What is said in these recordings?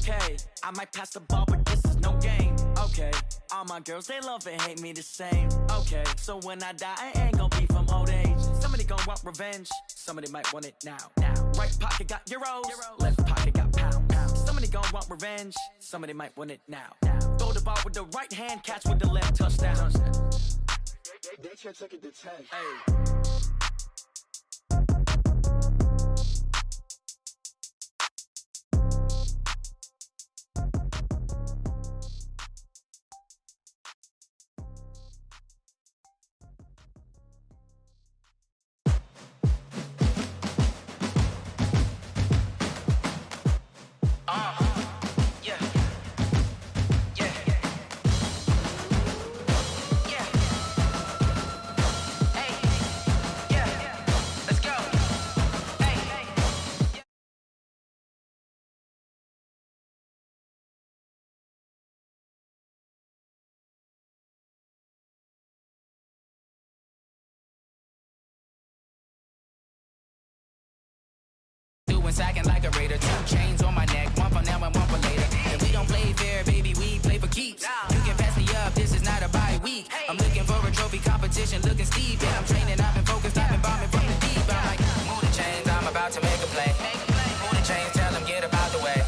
okay. I might pass the ball, but this is no game. Okay, all my girls, they love and hate me the same. Okay, so when I die, I ain't gonna be from old age. Somebody gon' want revenge, somebody might want it now. Right pocket got euros, left pocket got pounds. Somebody gon' want revenge, somebody might want it now. Throw the ball with the right hand, catch with the left, touchdown. They can't take it to 10. Hey. Sacking like a raider, 2 chains on my neck, one for now and one for later. And we don't play fair, baby, we play for keeps. You can pass me up, this is not a bye week. I'm looking for a trophy competition, looking steep. And I'm training, I've been focused, I've been bombing from the deep. I'm like, move the chains, I'm about to make a play. Move the chains, tell them get about the way.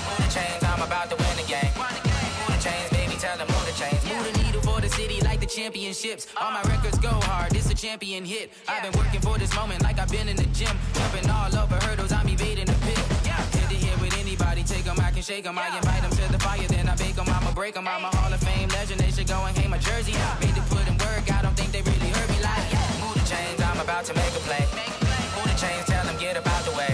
Move the chains, I'm about to win the game. Move the chains, baby, tell them move the chains. Move the needle for the city like the championships. All my records go hard, this a champion hit. I've been working for this moment like I've been in the gym. Jumping all over hurdles, I'm evading the pit. Hit to hit with anybody, take them, I can shake them. I invite them to the fire, then I bake them, I'ma break them. I'm a Hall of Fame legend, they should go and hang my jersey. Made to put in work, I don't think they really heard me like, move the chains, I'm about to make a play. Move the chains, tell them get about the way.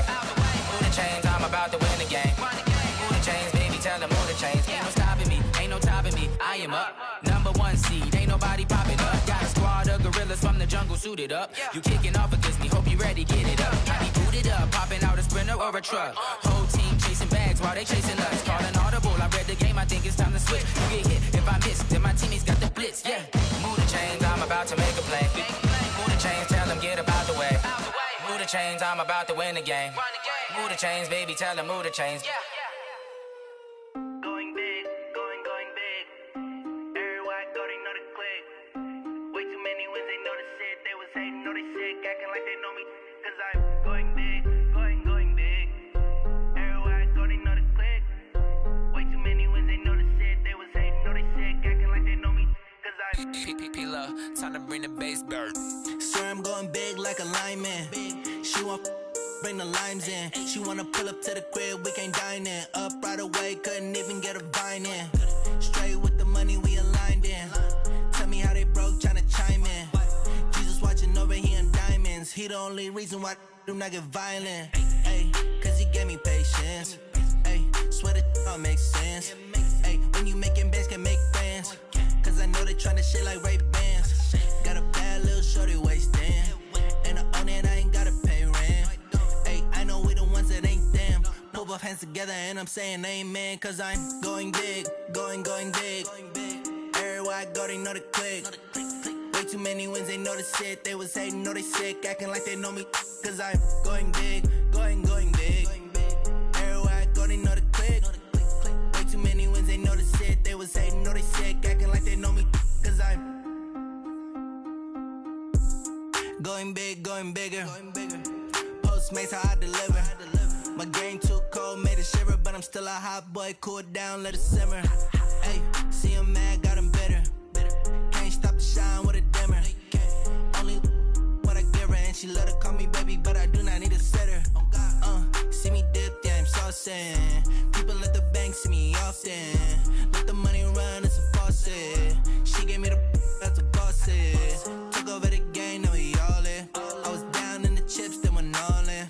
Move the chains, I'm about to win the game. Move the chains, baby, tell them move the chains. Ain't no stopping me, ain't no topping me, I am up. #1 seed, ain't nobody popping up. Got a squad of gorillas from the jungle suited up. You kicking off against me, hope you ready, get it up. I be booted up, popping out a Sprinter or a truck. Whole team chasing bags while they chasing us. Calling audible, I read the game, I think it's time to switch. You get hit if I miss, then my teammates got the blitz, yeah. Move the chains, I'm about to make a play. Move the chains, tell them get about the way. Move the chains, I'm about to win the game. Move the chains, baby, tell them move the chains. Going big, going big. Everywhere I go, they know the click. Way too many wins, they know the shit. They was hating, know they sick, acting like they know me. Cause I'm going big, going big. Everywhere I go, they know the click. Way too many wins, they know the shit. They was hating, know they sick, acting like they know me. Cause I'm P-Love, time to bring the bass bird. Swear I'm going big like a lineman. She want bring the limes in. She wanna pull up to the crib, we can't dine in. Up right away, couldn't even get a vine in. Straight with the money, we aligned in. Tell me how they broke, tryna chime in. Jesus watching over here in diamonds. He the only reason why do not get violent. Ay, cause he gave me patience. Ay, swear that all makes sense. Ay, when you making bands, can make friends. Cause I know they tryna shit like Ray-Bans. Got a bad little shorty wasting. And I own it, I ain't gotta pay rent. Ay, I know we the ones that ain't them. Pull both hands together and I'm saying amen. Cause I'm going big, going big. Everywhere I go, they know the click. Way too many wins, they know the shit. They was hating, know they sick, acting like they know me. Cause I'm going big, going big. Everywhere I go, they know the click. Way too many wins, they know the shit. They was hating, know they sick, acting like they know me. Cause I'm going big, going bigger. Postmates how I deliver. My game too cold, made it shiver. But I'm still a hot boy, cool it down, let it simmer. Hey, see him mad, got him bitter. Can't stop the shine with a dimmer. Only what I give her, and she love to call me baby, but I do not need a sitter. See me dip, yeah, I'm saucing. People at the bank see me often. Let the money run, it's a faucet. She gave me the that's a boss is. Took over the game, now we all in. I was down in the chips, then went all in.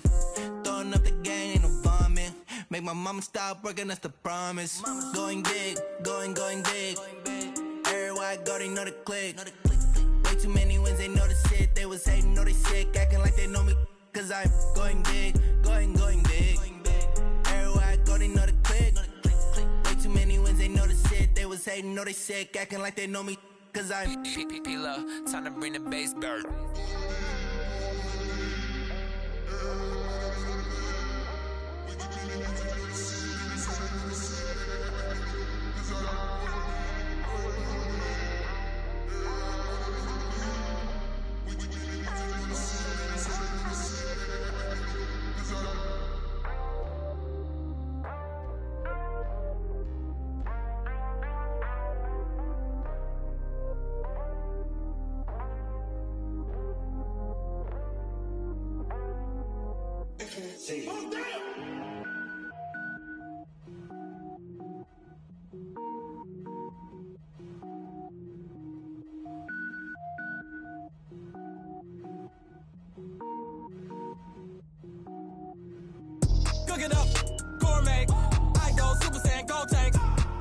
Throwing up the game, ain't no vomit. Make my mama stop working, that's the promise. Going big, going big. Everywhere I go, they know the click. Way too many wins, they know the shit. They was hating, know they sick, acting like they know me. Cause I'm going big, going big. Everywhere I go, they know the click. Way too many wins, they know the shit. They was hating, know they sick, acting like they know me. Cause I'm P-Love, time to bring the bass bird. Say it. Cook it up, gourmet. I go Super Saiyan, gold tank.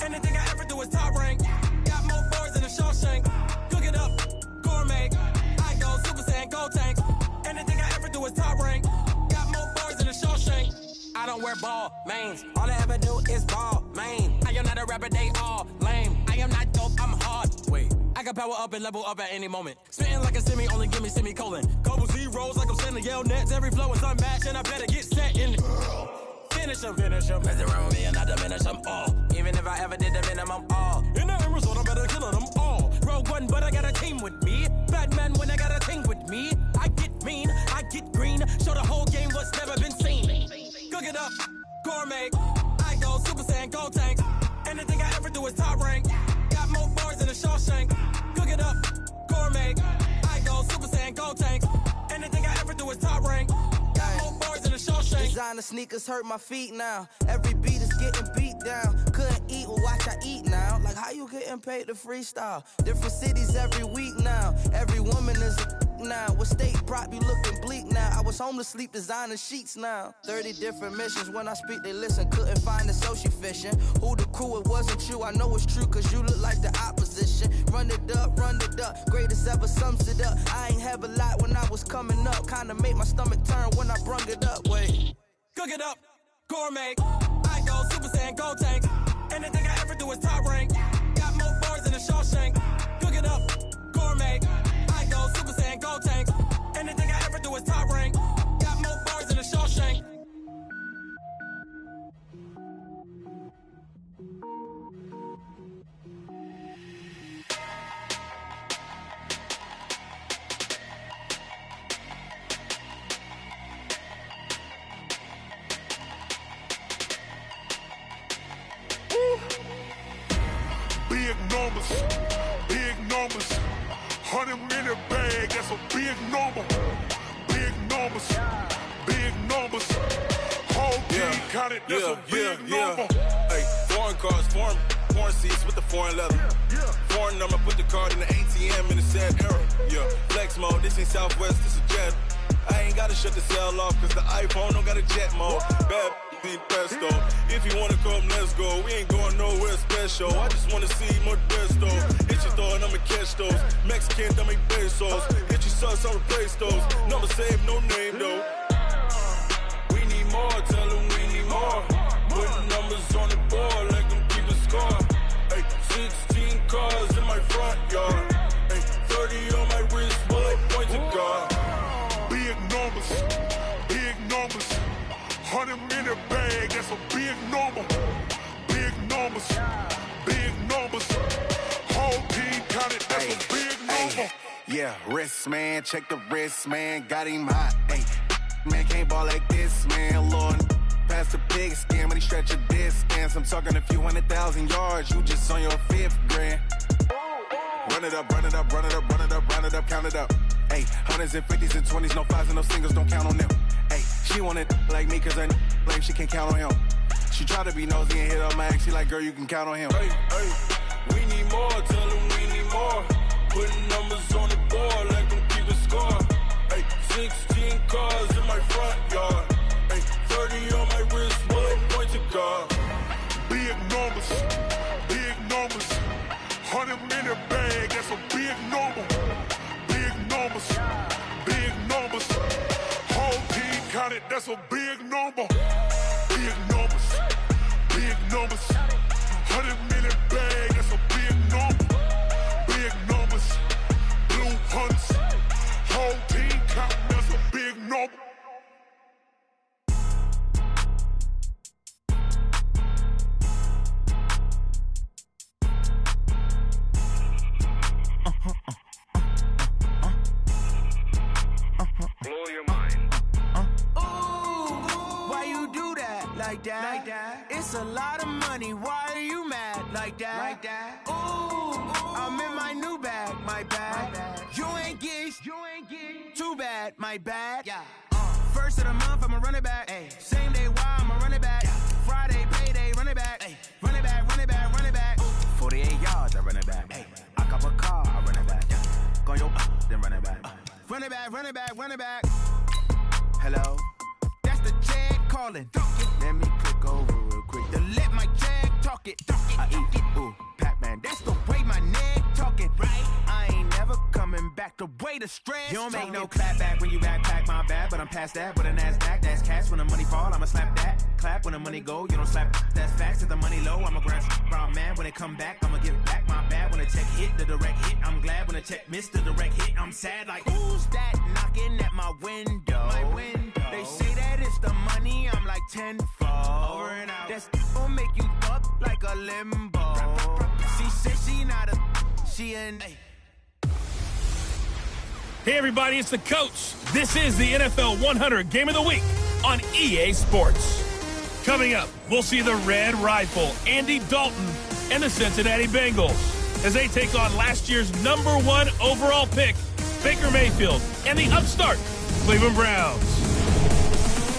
Anything I ever do is top rank. Got more bars than a Shawshank. Cook it up, gourmet. I go Super Saiyan, gold tank. Anything I ever do is top rank. Got more bars than a Shawshank. I don't wear ball mains. All I ever do is ball main. I am not a rapper, they all lame. I am not dope, I'm hard. Wait, I can power up and level up at any moment. Spitting like a semi, only give me semicolon. Couple zeros like I'm sending yell nets. Every flow is unmatched and I better get set in. Finish them. Mess around with me and I diminish them all. Even if I ever did the minimum all. In the end result, I better kill them all. Rogue One, but I got a team with me. Batman when I got a thing with me. I get mean, I get green. Show the whole game what's never been seen. Cook it up, gourmet. I go Super Saiyan, gold tank. Anything I ever do is top rank. Got more bars than a Shawshank. Cook it up, gourmet. I go Super Saiyan, gold tank. Anything I ever do is top rank. Got more bars than a Shawshank. Designer sneakers hurt my feet now. Every beat is getting beat down. Couldn't eat, well watch I eat now. Like how you getting paid to freestyle? Different cities every week now. Every woman is a now. With state prop, you looking bleak now. I was home to sleep, designer sheets now. 30 different missions. When I speak, they listen. Couldn't find it, so she fishing. Who the crew? It wasn't you. I know it's true, cause you look like the opposition. Run it up. Greatest ever sums it up. I ain't have a lot when I was coming up. Kinda made my stomach turn when I brung it up. Wait. Cook it up, gourmet. I go Super Saiyan, gold tank. Anything I ever do is top rank. Got more bars than a Shawshank. Cook it up, gourmet. I go Super Saiyan, gold tank. Anything I ever do is top rank. Got more bars than a Shawshank. Big numbers, 100 in the bag, that's a big number. Big numbers, whole team counted, that's a big number. Hey, foreign cars, foreign seats with the foreign leather. Foreign number, put the card in the ATM in the sad era. Yeah, flex mode, this ain't Southwest, this is Jet. I ain't gotta shut the cell off, cause the iPhone don't got a jet mode. Bad need pesto. If you wanna come, let's go. We ain't going nowhere special. I just wanna see more pesto. Hit your throw and I'ma catch those. Mexican, dummy pesos. Hit your sauce, I'll replace those. Number saved, no name though. We need more, tell them we need more. Putting numbers on the board like them keep a score. Hey, 16 cars in my front yard. Hey, 30 on my wrist, bullet point to God. Big numbers, 100 in the bag, that's a big number. Big numbers, whole team counted, that's a big number. Yeah, wrist man, check the wrist man, got him hot. Hey, man can't ball like this, man. Lord, past the big scam, but he stretch a distance. I'm talking a few 100,000 yards, you just on your 5th grand. Run it up, count it up. Hey, hundreds and 50s and 20s, no 5s and no singles, don't count on them. Hey, she want it like me, cause her like she can count on him. She try to be nosy and hit up my ex, she like, girl, you can count on him. Hey, we need more, tell them we need more. Putting numbers on the board like them keep a score. Hey, 16 cars in my front yard. Hey, 30 on my wrist, bullet point to God. Big numbers, 100 in the bag, that's a big number. Big numbers, whole team counted, that's a big number. Big numbers, 100 in the bag, that's a big number. Big numbers, blue hunts, whole team counting, that's a big number. Blow your mind. Why you do that? Like that? It's a lot of money. Why are you mad? Like that? Ooh, I'm in my new bag. My bad. You ain't get too bad. My bad. Yeah. First of the month, I'm a running back. Ay. Same day, why I'm a running back. Friday, payday, running back. Ay. Running back, running back, running back. 48 yards, I run it back. Ay. I cop a car, I run it back. Go yo, then run it back. Run it back, run it back, run it back. Hello? That's the Jag calling. Let me click over real quick. To let my Jag talk it. I eat it, ooh, Pac-Man. That's the way my neck talking. Right? I ain't never coming back the way the stress. You don't make no clap back when you backpack, my bad. But I'm past that with a NASDAQ. That's cash when the money fall, I'ma slap that. Clap when the money go, you don't slap. That's facts. If the money low, I'ma grab brown man. When it come back, I'ma give back my bad. When the check hit, the direct hit. I'm glad when the check missed the direct hit. I'm sad like, who's that knocking at my window? My window. They say that it's the money, I'm like tenfold. Over and out. That's gon' make you up like a limbo. She said she not a, she an. Hey everybody, it's the coach. This is the NFL 100 Game of the Week on EA Sports. Coming up, we'll see the Red Rifle, Andy Dalton, and the Cincinnati Bengals as they take on last year's #1 overall pick, Baker Mayfield, and the upstart Cleveland Browns.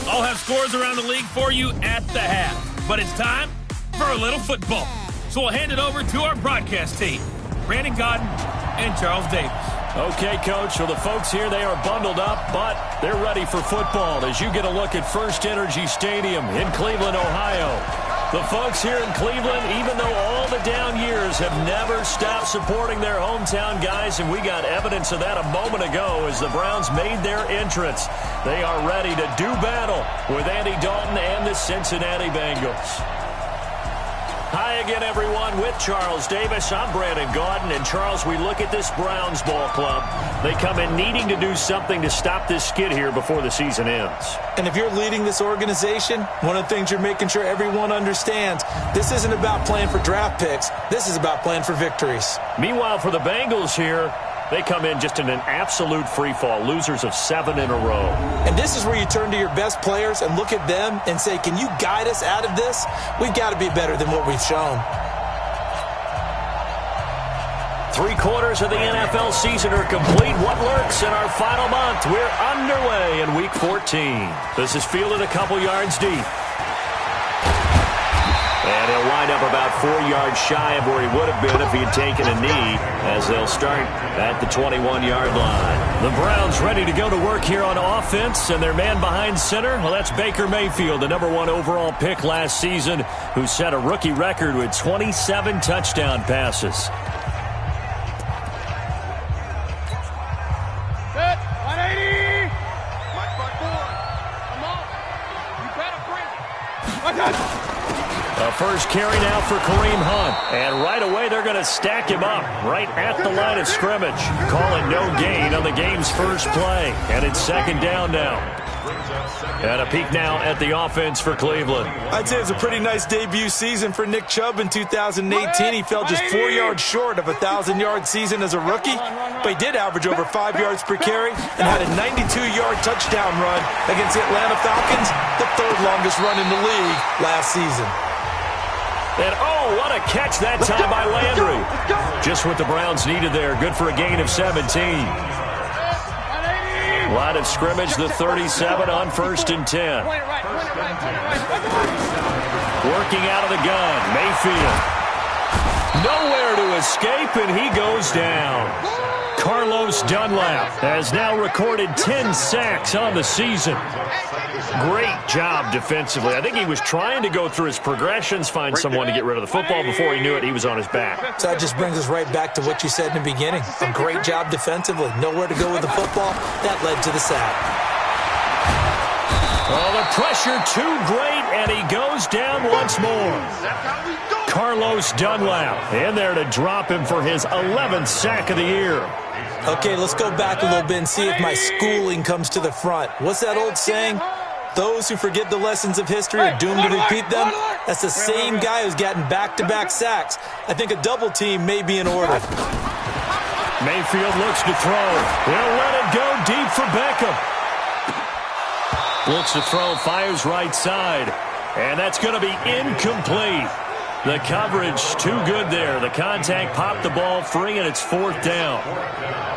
I'll have scores around the league for you at the half, but it's time for a little football. So we'll hand it over to our broadcast team, Brandon Godden and Charles Davis. Okay, Coach, so the folks here, they are bundled up, but they're ready for football as you get a look at First Energy Stadium in Cleveland, Ohio. The folks here in Cleveland, even though all the down years, have never stopped supporting their hometown guys, and we got evidence of that a moment ago as the Browns made their entrance. They are ready to do battle with Andy Dalton and the Cincinnati Bengals. Hi again, everyone, with Charles Davis. I'm Brandon Gaudin, and Charles, we look at this Browns ball club. They come in needing to do something to stop this skid here before the season ends. And if you're leading this organization, one of the things you're making sure everyone understands, this isn't about playing for draft picks. This is about playing for victories. Meanwhile, for the Bengals here, they come in just in an absolute free fall, losers of 7 in a row. And this is where you turn to your best players and look at them and say, can you guide us out of this? We've got to be better than what we've shown. 3/4 of the NFL season are complete. What lurks in our final month? We're underway in Week 14. This is fielded a couple yards deep. And he'll wind up about 4 yards shy of where he would have been if he had taken a knee, as they'll start at the 21-yard line. The Browns ready to go to work here on offense, and their man behind center, well, that's Baker Mayfield, the #1 overall pick last season, who set a rookie record with 27 touchdown passes. Set, 180! My front four. Come on. You better bring it. I got it. A first carry now for Kareem Hunt. And right away, they're going to stack him up right at the line of scrimmage. Calling no gain on the game's first play. And it's second down now. And a peek now at the offense for Cleveland. I'd say it's a pretty nice debut season for Nick Chubb in 2018. He fell just 4 yards short of a 1,000-yard season as a rookie, but he did average over 5 yards per carry and had a 92-yard touchdown run against the Atlanta Falcons, the 3rd longest run in the league last season. And, oh, what a catch that time by Landry. Just what the Browns needed there. Good for a gain of 17. Line of scrimmage, the 37 on 1st and 10. Working out of the gun, Mayfield. Nowhere to escape, and he goes down. Carlos Dunlap has now recorded 10 sacks on the season. Great job defensively. I think he was trying to go through his progressions, find someone to get rid of the football. Before he knew it, he was on his back. So that just brings us right back to what you said in the beginning. A great job defensively. Nowhere to go with the football. That led to the sack. Oh, the pressure too great, and he goes down once more. Carlos Dunlap in there to drop him for his 11th sack of the year. Okay, let's go back a little bit and see if my schooling comes to the front. What's that old saying? Those who forget the lessons of history are doomed to repeat them. That's the same guy who's gotten back-to-back sacks. I think a double team may be in order. Mayfield looks to throw. He'll let it go deep for Beckham. Looks to throw, fires right side. And that's going to be incomplete. The coverage too good there. The contact popped the ball free, and it's 4th down.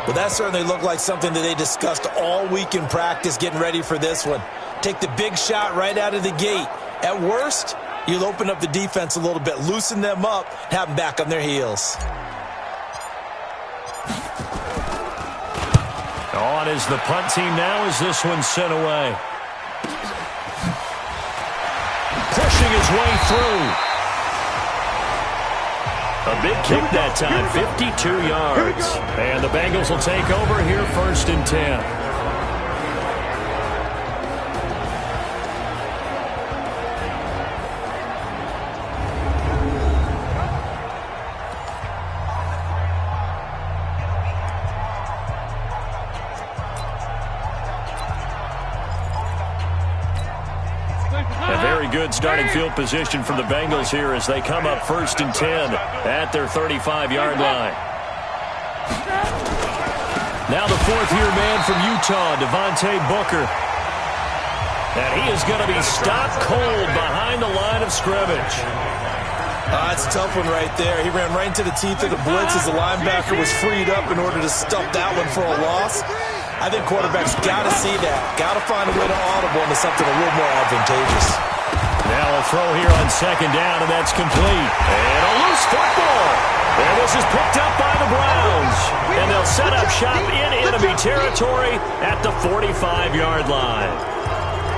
Well, that certainly looked like something that they discussed all week in practice getting ready for this one. Take the big shot right out of the gate. At worst, you'll open up the defense a little bit, loosen them up, have them back on their heels. On is the punt team now as this one's sent away. Pushing his way through. A big kick that time, 52 yards. And the Bengals will take over here 1st and 10. Good starting field position for the Bengals here as they come up 1st and 10 at their 35-yard line. Now the 4th-year man from Utah, Devontae Booker. And he is going to be stopped cold behind the line of scrimmage. That's a tough one right there. He ran right into the teeth of the blitz as the linebacker was freed up in order to stop that one for a loss. I think quarterbacks got to see that. Got to find a way to audible into something a little more advantageous. Now a throw here on 2nd down, and that's complete. And a loose football. And this is picked up by the Browns. And they'll set up shop in enemy territory at the 45-yard line.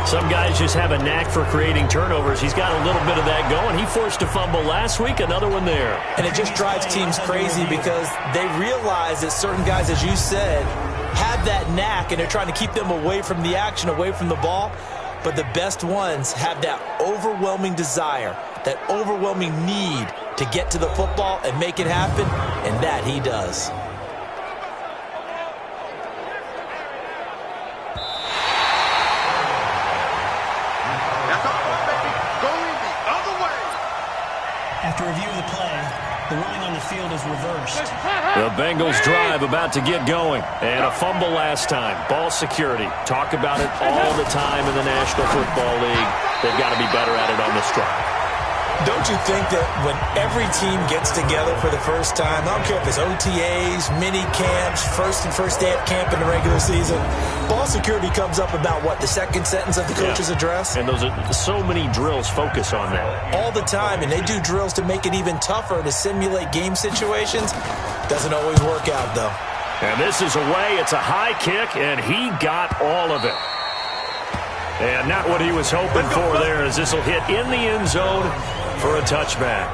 Some guys just have a knack for creating turnovers. He's got a little bit of that going. He forced a fumble last week, another one there. And it just drives teams crazy because they realize that certain guys, as you said, have that knack, and they're trying to keep them away from the action, away from the ball. But the best ones have that overwhelming desire, that overwhelming need to get to the football and make it happen, and that he does. That's a punt, baby. Going the other way. After review of the play, the ruling on the field is reversed. The Bengals drive about to get going. And a fumble last time. Ball security. Talk about it all the time in the National Football League. They've got to be better at it on this drive. Don't you think that when every team gets together for the first time, I don't care if it's OTAs, mini camps, first day of camp in the regular season, ball security comes up about what, the second sentence of the coach's address? And those are so many drills focus on that. All the time, and they do drills to make it even tougher to simulate game situations. Doesn't always work out, though. And this is away. It's a high kick, and he got all of it. And not what he was hoping for there, as this will hit in the end zone for a touchback.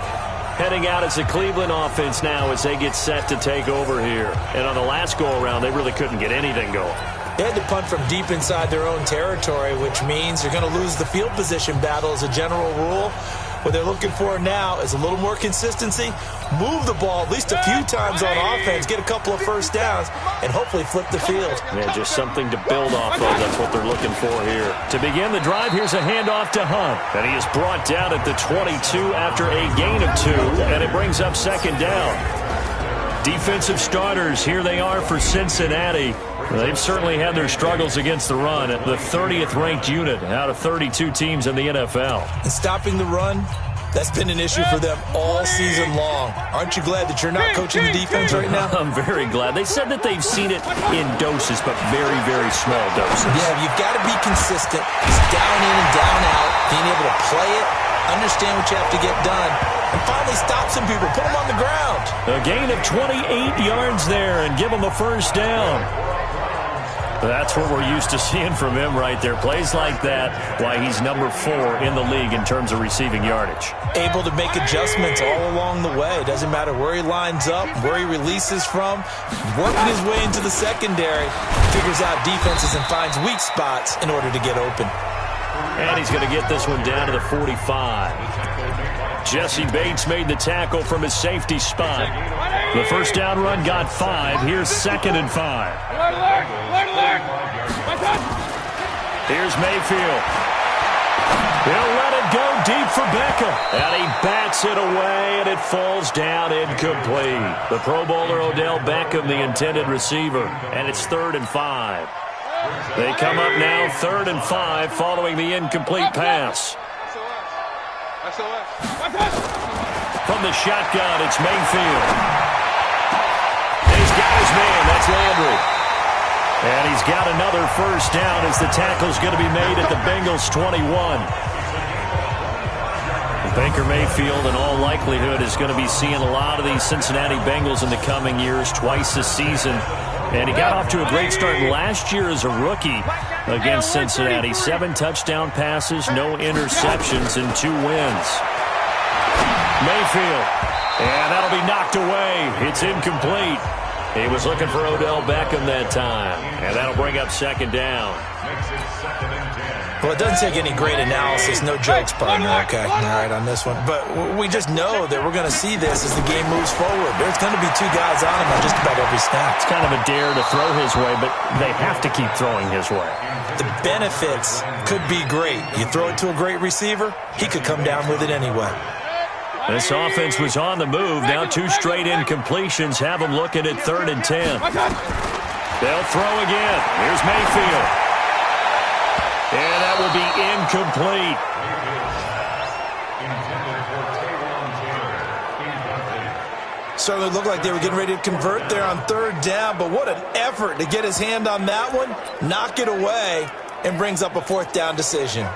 Heading out as the Cleveland offense now as they get set to take over here. And on the last go-around, they really couldn't get anything going. They had to punt from deep inside their own territory, which means they're going to lose the field position battle as a general rule. What they're looking for now is a little more consistency, move the ball at least a few times on offense, get a couple of first downs, and hopefully flip the field. Yeah, just something to build off of. That's what they're looking for here. To begin the drive, here's a handoff to Hunt. And he is brought down at the 22 after a gain of 2, and it brings up 2nd down. Defensive starters, here they are for Cincinnati. They've certainly had their struggles against the run at the 30th ranked unit out of 32 teams in the NFL. And stopping the run, that's been an issue for them all season long. Aren't you glad that you're not coaching the defense right now? I'm very glad. They said that they've seen it in doses, but very, very small doses. Yeah, you've got to be consistent. It's down in and down out, being able to play it, understand what you have to get done, and finally stop some people, put them on the ground. A gain of 28 yards there and give them a first down. That's what we're used to seeing from him right there. Plays like that, why he's number 4 in the league in terms of receiving yardage. Able to make adjustments all along the way. Doesn't matter where he lines up, where he releases from. Working his way into the secondary. Figures out defenses and finds weak spots in order to get open. And he's going to get this one down to the 45. Jesse Bates made the tackle from his safety spot. The first down run got 5. Here's 2nd and 5. Here's Mayfield. He'll let it go deep for Beckham. And he bats it away, and it falls down incomplete. The Pro Bowler Odell Beckham, the intended receiver. And it's 3rd and 5. They come up now 3rd and 5 following the incomplete pass. From the shotgun, it's Mayfield. He's got his man. That's Landry. And he's got another first down as the tackle's going to be made at the Bengals' 21. Baker Mayfield, in all likelihood, is going to be seeing a lot of these Cincinnati Bengals in the coming years, twice this season. And he got off to a great start last year as a rookie against Cincinnati. 7 touchdown passes, no interceptions, and 2 wins. Mayfield, and that'll be knocked away. It's incomplete. He was looking for Odell Beckham that time, and that'll bring up second down. Well, it doesn't take any great analysis. No jokes, partner, okay? All right, on this one. But we just know that we're going to see this as the game moves forward. There's going to be 2 guys on him on just about every snap. It's kind of a dare to throw his way, but they have to keep throwing his way. The benefits could be great. You throw it to a great receiver, he could come down with it anyway. This offense was on the move. Now 2 straight incompletions have them looking at 3rd and 10. They'll throw again. Here's Mayfield. And that will be incomplete. Certainly looked like they were getting ready to convert there on 3rd down, but what an effort to get his hand on that one, knock it away, and brings up a 4th down decision.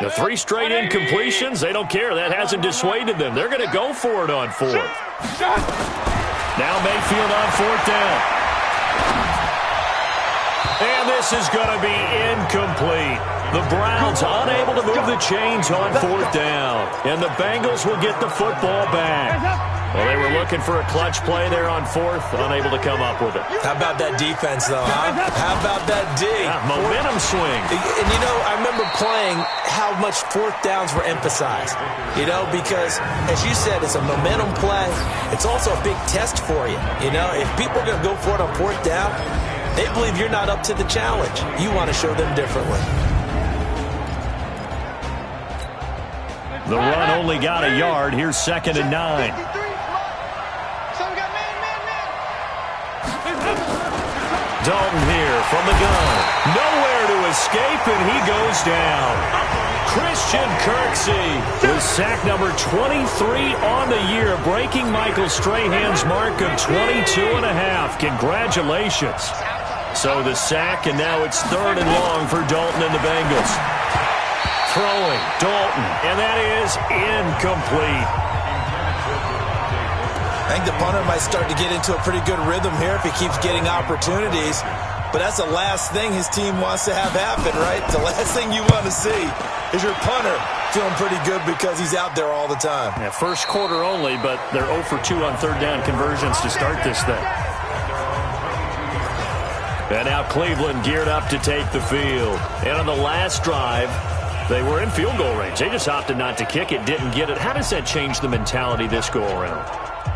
The 3 straight incompletions, they don't care. That hasn't dissuaded them. They're going to go for it on 4th. Now Mayfield on 4th down. And this is going to be incomplete. The Browns unable to move the chains on 4th down. And the Bengals will get the football back. Well, they were looking for a clutch play there on 4th, unable to come up with it. How about that defense, though, huh? How about that D? Yeah, momentum swing. And, you know, I remember playing how much 4th downs were emphasized, you know, because, as you said, it's a momentum play. It's also a big test for you, you know. If people are going to go for it on 4th down, they believe you're not up to the challenge. You want to show them differently. The run only got a yard. Here's 2nd and 9. Dalton here from the gun. Nowhere to escape, and he goes down. Christian Kirksey with sack number 23 on the year, breaking Michael Strahan's mark of 22.5. Congratulations. So the sack, and now it's 3rd and long for Dalton and the Bengals. Throwing, Dalton, and that is incomplete. I think the punter might start to get into a pretty good rhythm here if he keeps getting opportunities. But that's the last thing his team wants to have happen, right? The last thing you want to see is your punter feeling pretty good because he's out there all the time. Yeah, first quarter only, but they're 0 for 2 on 3rd down conversions to start this thing. And now Cleveland geared up to take the field. And on the last drive, they were in field goal range. They just opted not to kick it, didn't get it. How does that change the mentality this go-around?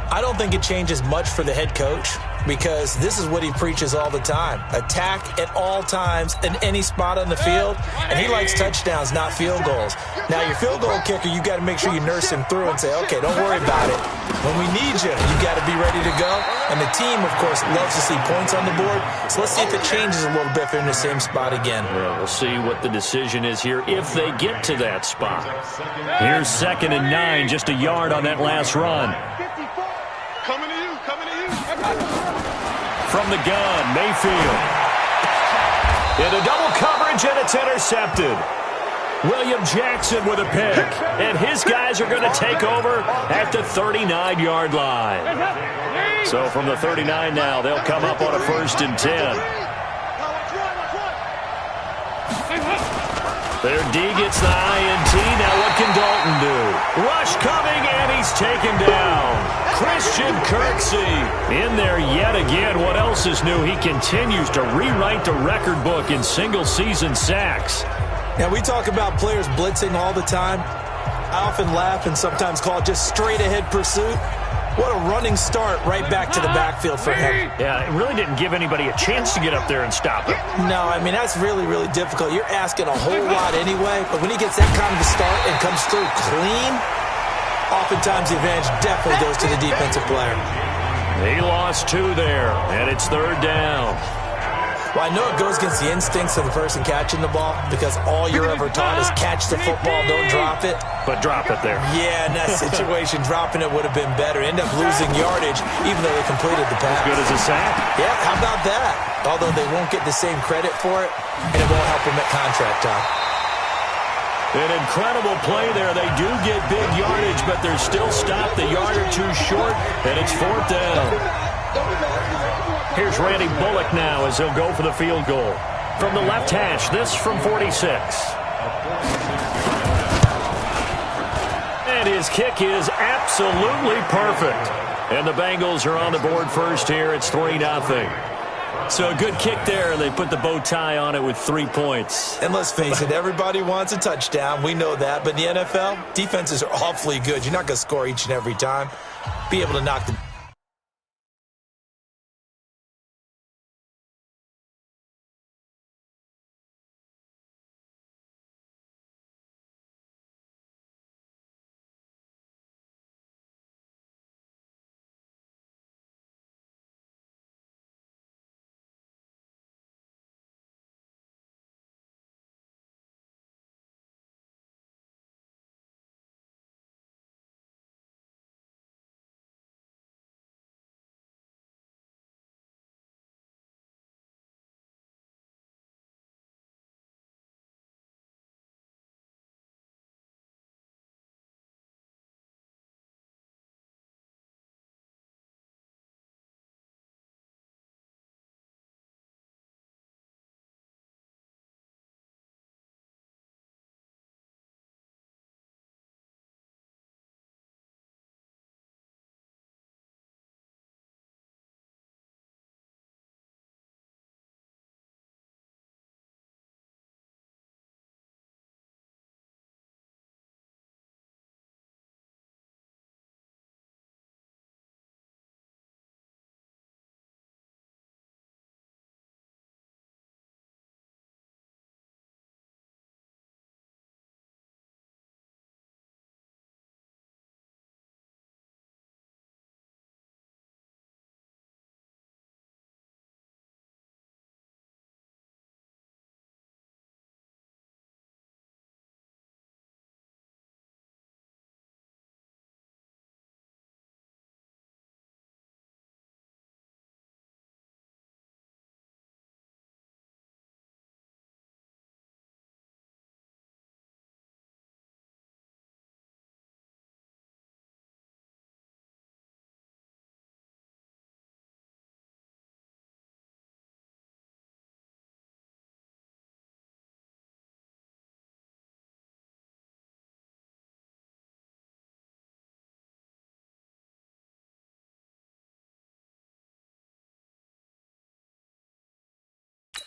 I don't think it changes much for the head coach because this is what he preaches all the time. Attack at all times in any spot on the field, and he likes touchdowns, not field goals. Now, your field goal kicker, you got to make sure you nurse him through and say, okay, don't worry about it. When we need you, you got to be ready to go. And the team, of course, loves to see points on the board. So let's see if it changes a little bit if they're in the same spot again. Well, we'll see what the decision is here if they get to that spot. Here's 2nd and 9, just a yard on that last run. Coming to you, coming to you. From the gun, Mayfield. Into double coverage, and it's intercepted. William Jackson with a pick, and his guys are going to take over at the 39-yard line. So from the 39 now, they'll come up on a 1st and 10. Their D gets the INT. Now what can Dalton do? Rush coming, and he's taken down. Christian Kirksey in there yet again. What else is new? He continues to rewrite the record book in single-season sacks. Now, we talk about players blitzing all the time. I often laugh and sometimes call it just straight-ahead pursuit. What a running start right back to the backfield for him. Yeah, it really didn't give anybody a chance to get up there and stop it. No, I mean, that's really, really difficult. You're asking a whole lot anyway, but when he gets that kind of a start and comes through clean, oftentimes the advantage definitely goes to the defensive player. He lost 2 there, and it's 3rd down. Well, I know it goes against the instincts of the person catching the ball because all you're ever taught is catch the football, don't drop it. But drop it there. Yeah, in that situation, dropping it would have been better. End up losing yardage, even though they completed the pass. As good as a sack. Yeah, how about that? Although they won't get the same credit for it, and it won't help them at contract time. An incredible play there. They do get big yardage, but they're still stopped a yard or two short, and it's 4th down. Here's Randy Bullock now as he'll go for the field goal. From the left hash, this from 46. And his kick is absolutely perfect. And the Bengals are on the board first here. It's 3-0. So a good kick there, and they put the bow tie on it with 3 points. And let's face it, everybody wants a touchdown. We know that. But in the NFL, defenses are awfully good. You're not going to score each and every time. Be able to knock the...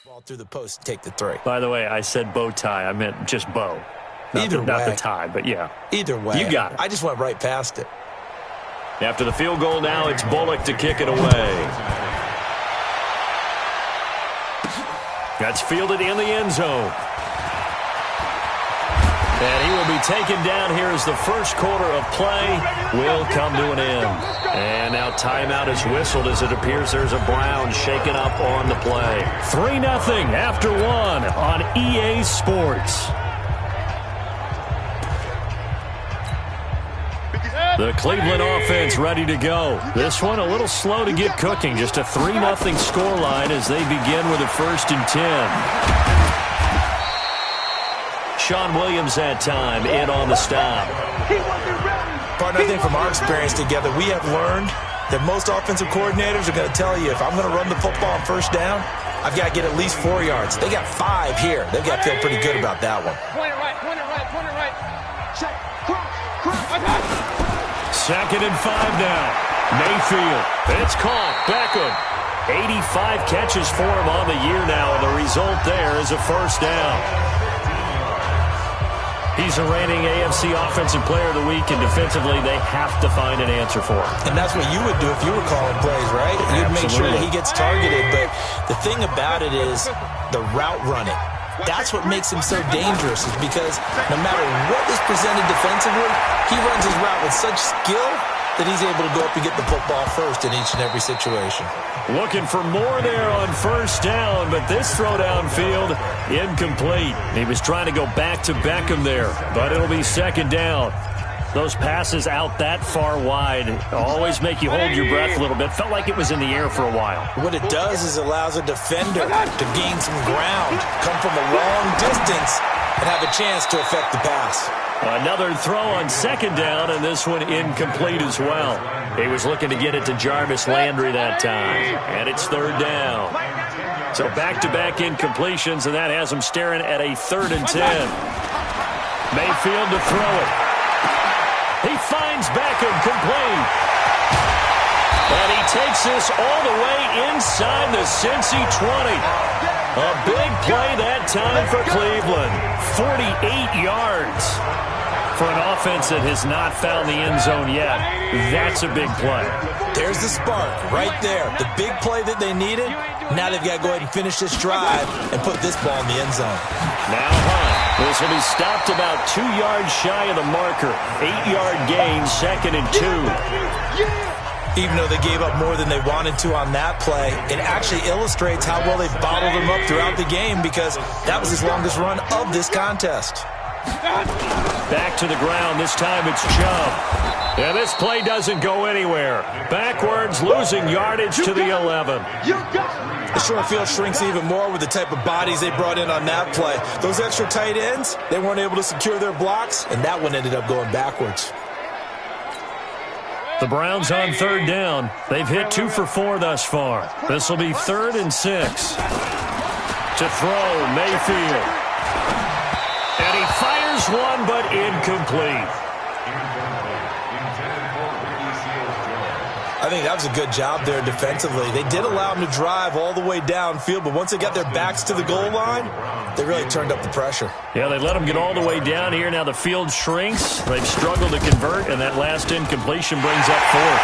ball through the post, take the 3. By the way, I said bow tie. I meant just bow. Not the tie, but yeah. Either way. You got it. I just went right past it. After the field goal now, it's Bullock to kick it away. That's fielded in the end zone. And he will be taken down here as the first quarter of play will come to an end. And now timeout is whistled as it appears there's a Brown shaken up on the play. 3-0 after 1 on EA Sports. The Cleveland offense ready to go. This one a little slow to get cooking. Just a 3-0 scoreline as they begin with a 1st and 10. Sean Williams that time in on the stop. Partner, I think from our experience together, we have learned that most offensive coordinators are going to tell you, if I'm going to run the football on 1st down, I've got to get at least 4 yards. They got 5 here. They've got to feel pretty good about that one. Point it right, point it right, point it right. Check, cross. 2nd and 5 now. Mayfield. It's caught. Beckham. 85 catches for him on the year now, and the result there is a 1st down. He's a reigning AFC Offensive Player of the Week, and defensively, they have to find an answer for him. And that's what you would do if you were calling plays, right? You'd make sure that he gets targeted. But the thing about it is the route running. That's what makes him so dangerous, is because no matter what is presented defensively, he runs his route with such skill that he's able to go up and get the football first in each and every situation. Looking for more there on first down, but this throw downfield, incomplete. He was trying to go back to Beckham there, but it'll be second down. Those passes out that far wide always make you hold your breath a little bit. Felt like it was in the air for a while. What it does is allows a defender to gain some ground, come from a long distance, and have a chance to affect the pass. Another throw on second down, and this one incomplete as well. He was looking to get it to Jarvis Landry that time, and it's third down. So back-to-back incompletions, and that has him staring at a 3rd and 10. Mayfield to throw it. He finds Beckham complete. And he takes this all the way inside the Cincy 20. A big play that time for Cleveland. 48 yards. For an offense that has not found the end zone yet, that's a big play. There's the spark right there. The big play that they needed. Now they've got to go ahead and finish this drive and put this ball in the end zone. Now Hunt. This will be stopped about 2 yards shy of the marker. 8-yard gain, 2nd and 2. Even though they gave up more than they wanted to on that play, it actually illustrates how well they bottled them up throughout the game because that was his longest run of this contest. Back to the ground. This time it's Chubb. And this play doesn't go anywhere. Backwards, losing yardage to the 11. The short field shrinks even more with the type of bodies they brought in on that play. Those extra tight ends, they weren't able to secure their blocks, and that one ended up going backwards. The Browns on third down. They've hit 2 for 4 thus far. This will be 3rd and 6. To throw, Mayfield. And he fires one, but incomplete. I think that was a good job there defensively. They did allow him to drive all the way downfield, but once they got their backs to the goal line, they really turned up the pressure. Yeah, they let them get all the way down here. Now the field shrinks. They've struggled to convert, and that last incompletion brings up 4th.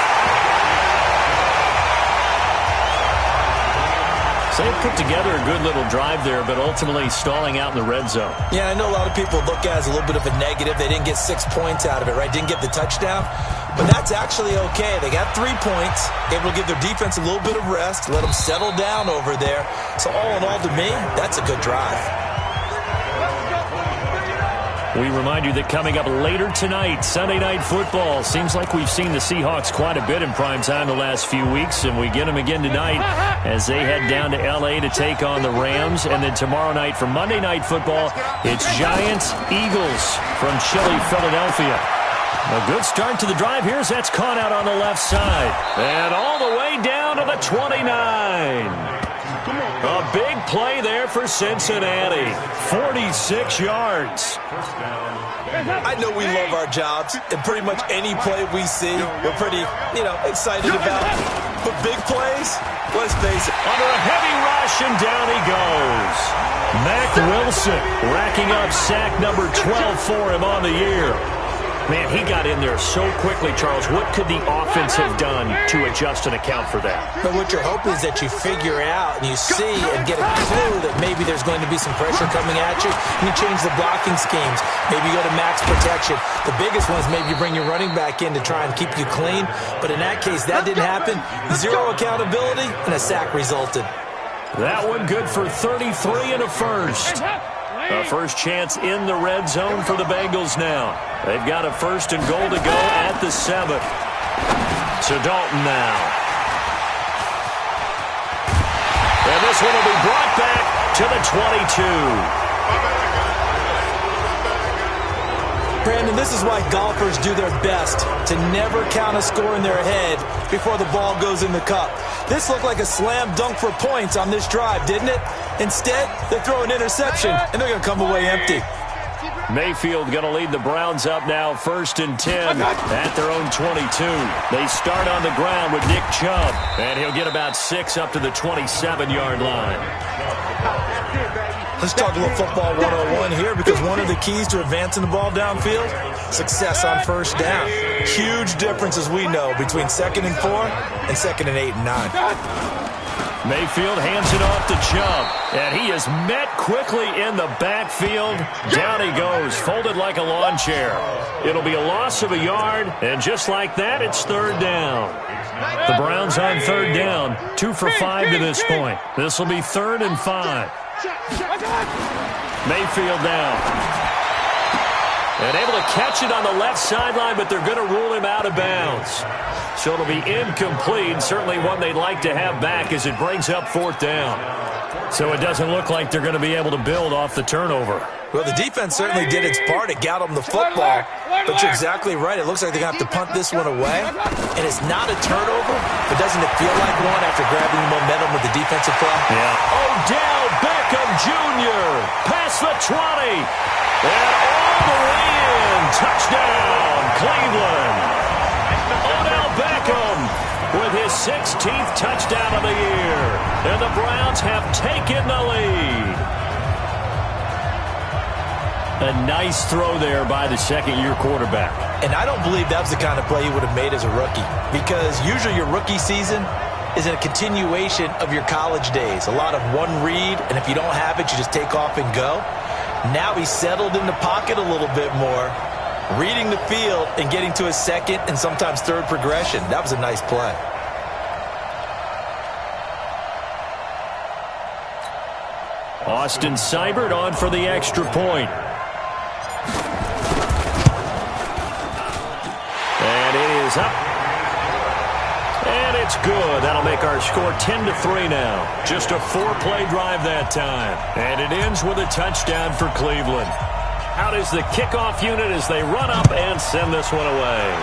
So they put together a good little drive there, but ultimately stalling out in the red zone. Yeah, I know a lot of people look at it as a little bit of a negative. They didn't get 6 points out of it, right? Didn't get the touchdown. But that's actually okay. They got 3 points, able to give their defense a little bit of rest, let them settle down over there. So all in all, to me, that's a good drive. We remind you that coming up later tonight, Sunday Night Football. Seems like we've seen the Seahawks quite a bit in prime time the last few weeks, and we get them again tonight as they head down to L.A. to take on the Rams. And then tomorrow night for Monday Night Football, it's Giants-Eagles from chilly Philadelphia. A good start to the drive here as that's caught out on the left side. And all the way down to the 29. A big play there for Cincinnati. 46 yards. I know we love our jobs, and pretty much any play we see, we're pretty, excited about. But big plays, let's face it. Under a heavy rush, and down he goes. Mac Wilson racking up sack number 12 for him on the year. Man, he got in there so quickly, Charles. What could the offense have done to adjust and account for that? But what you're hoping is that you figure out and you see and get a clue that maybe there's going to be some pressure coming at you, and you change the blocking schemes. Maybe you go to max protection. The biggest one is maybe you bring your running back in to try and keep you clean. But in that case, that didn't happen. 0 accountability, and a sack resulted. That one good for 33 and a first. A first chance in the red zone for the Bengals now. They've got a 1st and goal to go at the 7. To Dalton now. And this one will be brought back to the 22. Brandon, this is why golfers do their best to never count a score in their head before the ball goes in the cup. This looked like a slam dunk for points on this drive, didn't it? Instead, they throw an interception, and they're going to come away empty. Mayfield going to lead the Browns up now, 1st and 10 at their own 22. They start on the ground with Nick Chubb, and he'll get about 6 up to the 27-yard line. Let's talk a little football 101 here, because one of the keys to advancing the ball downfield, success on first down. Huge difference, as we know, between 2nd and 4 and 2nd and 8 and 9. Mayfield hands it off to Chubb, and he is met quickly in the backfield. Down he goes, folded like a lawn chair. It'll be a loss of a yard, and just like that, it's third down. The Browns on third down, 2 for 5 to this point. This will be 3rd and 5. Mayfield down. And able to catch it on the left sideline, but they're going to rule him out of bounds. So it'll be incomplete, certainly one they'd like to have back as it brings up 4th down. So it doesn't look like they're going to be able to build off the turnover. Well, the defense certainly did its part to get them the football, but you're exactly right. It looks like they're going to have to punt this one away, and it's not a turnover, but doesn't it feel like one after grabbing momentum with the defensive play? Yeah. Odell Beckham Jr. past the 20, and all the way in. Touchdown, Cleveland. Odell Beckham with his 16th touchdown of the year, and the Browns have taken the lead. A nice throw there by the second-year quarterback. And I don't believe that was the kind of play he would have made as a rookie, because usually your rookie season is a continuation of your college days. A lot of one read, and if you don't have it, you just take off and go. Now he's settled in the pocket a little bit more, reading the field and getting to his second and sometimes third progression. That was a nice play. Austin Seibert on for the extra point. And it is up. And it's good. That'll make our score 10-3 now. Just a 4-play drive that time. And it ends with a touchdown for Cleveland. Out is the kickoff unit as they run up and send this one away.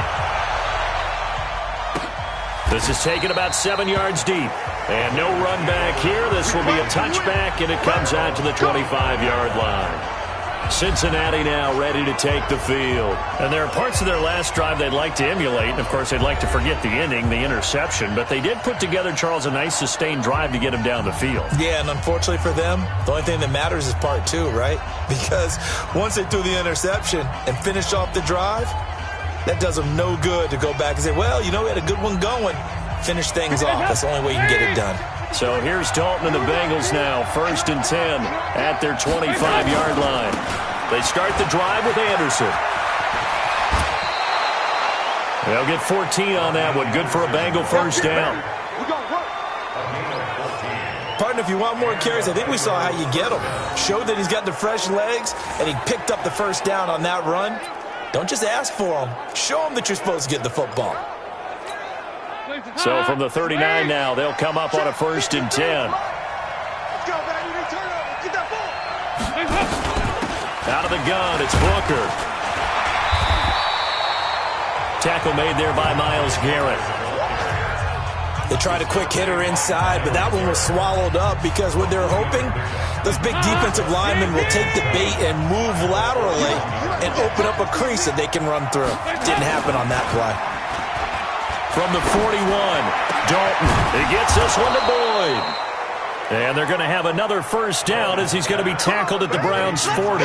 This is taken about 7 yards deep. And no run back here. This will be a touchback, and it comes out to the 25-yard line. Cincinnati now ready to take the field. And there are parts of their last drive they'd like to emulate. And, of course, they'd like to forget the ending, the interception. But they did put together, Charles, a nice sustained drive to get him down the field. Yeah, and unfortunately for them, the only thing that matters is part 2, right? Because once they threw the interception and finished off the drive, that does them no good to go back and say, well, you know, we had a good one going. Finish things off. That's the only way you can get it done. So here's Dalton and the Bengals now. 1st and 10 at their 25-yard line. They start the drive with Anderson. They'll get 14 on that one. Good for a Bengal first down. Partner, if you want more carries, I think we saw how you get him. Showed that he's got the fresh legs, and he picked up the first down on that run. Don't just ask for him. Show him that you're supposed to get the football. So from the 39 now, they'll come up on a 1st and 10. Out of the gun, it's Booker. Tackle made there by Myles Garrett. They tried a quick hitter inside, but that one was swallowed up because what they're hoping, those big defensive linemen will take the bait and move laterally and open up a crease that they can run through. Didn't happen on that play. From the 41, Dalton. He gets this one to Boyd. And they're going to have another first down as he's going to be tackled at the Browns' 40.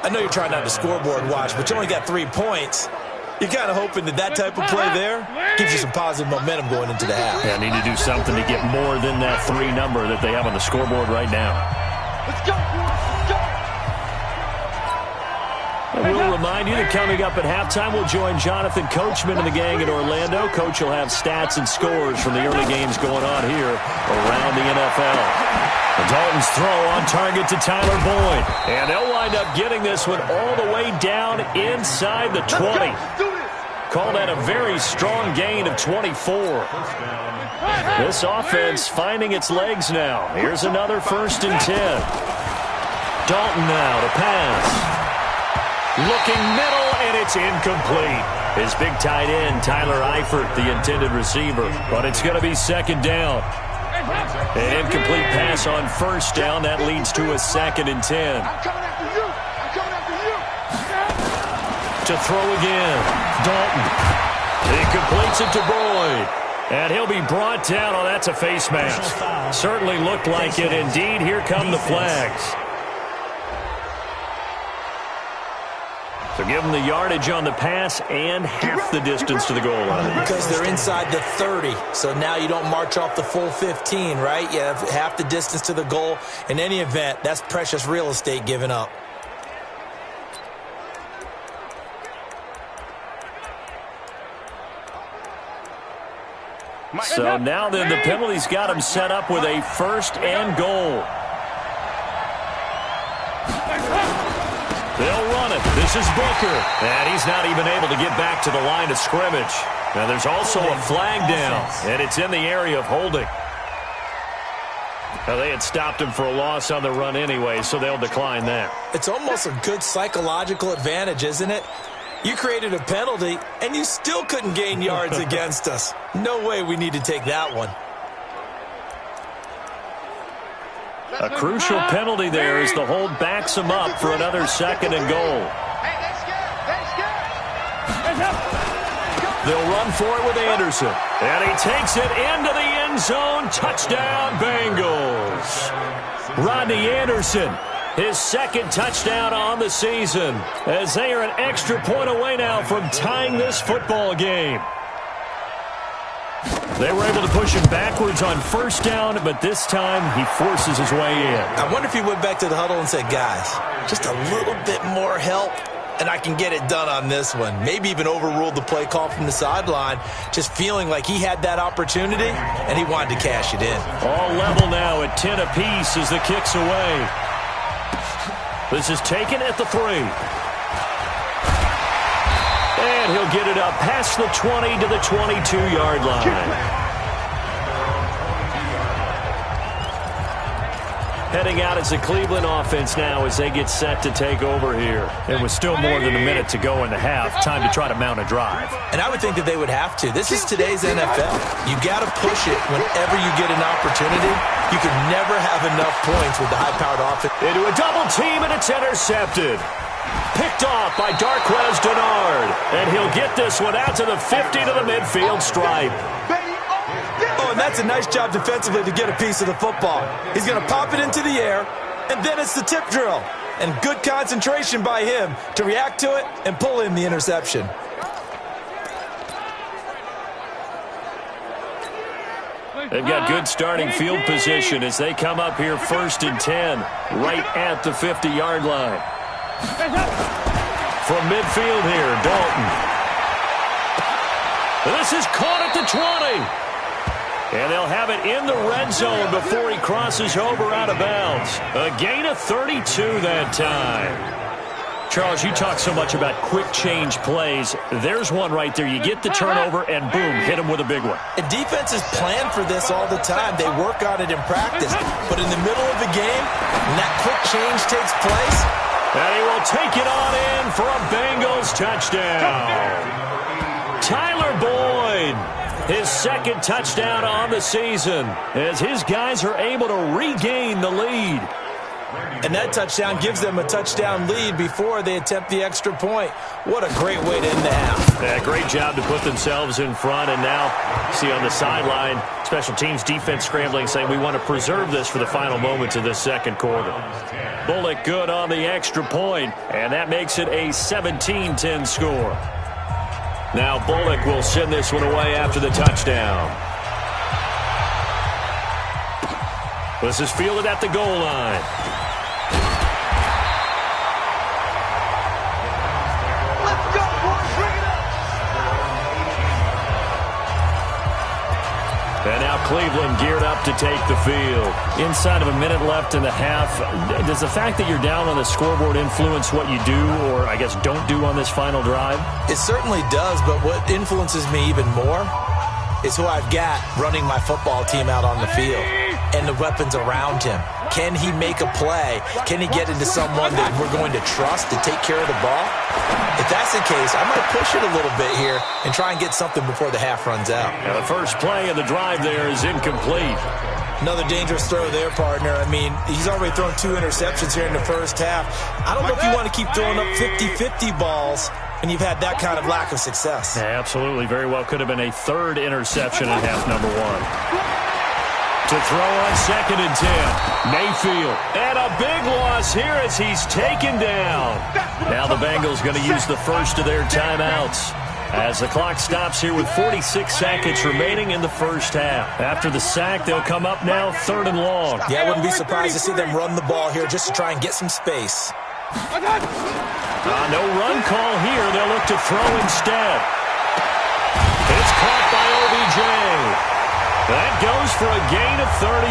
I know you're trying not to scoreboard watch, but you only got 3 points. You're kind of hoping that that type of play there gives you some positive momentum going into the half. Yeah, need to do something to get more than that 3 number that they have on the scoreboard right now. Let's go. We'll remind you that coming up at halftime, we'll join Jonathan Coachman and the gang in Orlando. Coach will have stats and scores from the early games going on here around the NFL. And Dalton's throw on target to Tyler Boyd. And they'll wind up getting this one all the way down inside the 20. Call that a very strong gain of 24. This offense finding its legs now. Here's another 1st and 10. Dalton now to pass. Looking middle, and it's incomplete. His big tight end, Tyler Eifert, the intended receiver. But it's going to be 2nd down. An incomplete pass on 1st down. That leads to a 2nd and 10. To throw again. Dalton. He completes it to Boyd. And he'll be brought down. Oh, that's a face mask. Certainly looked like it. Indeed, here come the flags. So give them the yardage on the pass and half the distance to the goal line. Because they're inside the 30, so now you don't march off the full 15, right? You have half the distance to the goal. In any event, that's precious real estate given up. So now then the penalty's got him set up with a 1st and goal. They'll run it. This is Booker. And he's not even able to get back to the line of scrimmage. Now there's also a flag down, and it's in the area of holding. Now they had stopped him for a loss on the run anyway, so they'll decline that. It's almost a good psychological advantage, isn't it? You created a penalty, and you still couldn't gain yards against us. No way we need to take that one. A crucial penalty there as the hold backs him up for another 2nd and goal. They'll run for it with Anderson. And he takes it into the end zone. Touchdown, Bengals. Rodney Anderson, his 2nd touchdown on the season, as they are an extra point away now from tying this football game. They were able to push him backwards on 1st down, but this time he forces his way in. I wonder if he went back to the huddle and said, guys, just a little bit more help, and I can get it done on this one. Maybe even overruled the play call from the sideline, just feeling like he had that opportunity, and he wanted to cash it in. All level now at 10 apiece as the kick's away. This is taken at the 3. And he'll get it up past the 20 to the 22-yard line. Heading out as the Cleveland offense now as they get set to take over here. And with still more than a minute to go in the half, time to try to mount a drive. And I would think that they would have to. This is today's NFL. You got to push it whenever you get an opportunity. You can never have enough points with the high-powered offense. Into a double team, and it's intercepted. Picked off by Darquez Denard. And he'll get this one out to the 50 to the midfield stripe. Oh, and that's a nice job defensively to get a piece of the football. He's going to pop it into the air, and then it's the tip drill. And good concentration by him to react to it and pull in the interception. They've got good starting field position as they come up here 1st and 10, right at the 50-yard line. From midfield here, Dalton. This is caught at the 20. And they'll have it in the red zone before he crosses over out of bounds. A gain of 32 that time. Charles, you talk so much about quick change plays. There's one right there. You get the turnover, and boom, hit him with a big one. And defenses plan for this all the time. They work on it in practice. But in the middle of the game, when that quick change takes place, and he will take it on in for a Bengals touchdown. Tyler Boyd, his 2nd touchdown on the season, as his guys are able to regain the lead. And that touchdown gives them a touchdown lead before they attempt the extra point. What a great way to end the half. Yeah, great job to put themselves in front. And now, see on the sideline, special teams defense scrambling, saying we want to preserve this for the final moments of this 2nd quarter. Bullock good on the extra point, and that makes it a 17-10 score. Now Bullock will send this one away after the touchdown. This is fielded at the goal line. Let's go, boys. Bring it up. And now Cleveland geared up to take the field. Inside of a minute left in the half, does the fact that you're down on the scoreboard influence what you do, or I guess don't do on this final drive? It certainly does, but what influences me even more is who I've got running my football team out on the field and the weapons around him. Can he make a play? Can he get into someone that we're going to trust to take care of the ball? If that's the case, I might push it a little bit here and try and get something before the half runs out. Now the first play of the drive there is incomplete. Another dangerous throw there, partner. I mean, he's already thrown 2 interceptions here in the first half. I don't know if you want to keep throwing up 50-50 balls when you've had that kind of lack of success. Yeah, absolutely. Very well could have been a 3rd interception in half number 1. To throw on 2nd and 10. Mayfield. And a big loss here as he's taken down. Now the Bengals going to use the first of their timeouts as the clock stops here with 46 seconds remaining in the first half. After the sack, they'll come up now 3rd and long. Yeah, I wouldn't be surprised to see them run the ball here just to try and get some space. No run call here. They'll look to throw instead. It's caught by OBJ. That goes for a gain of 31.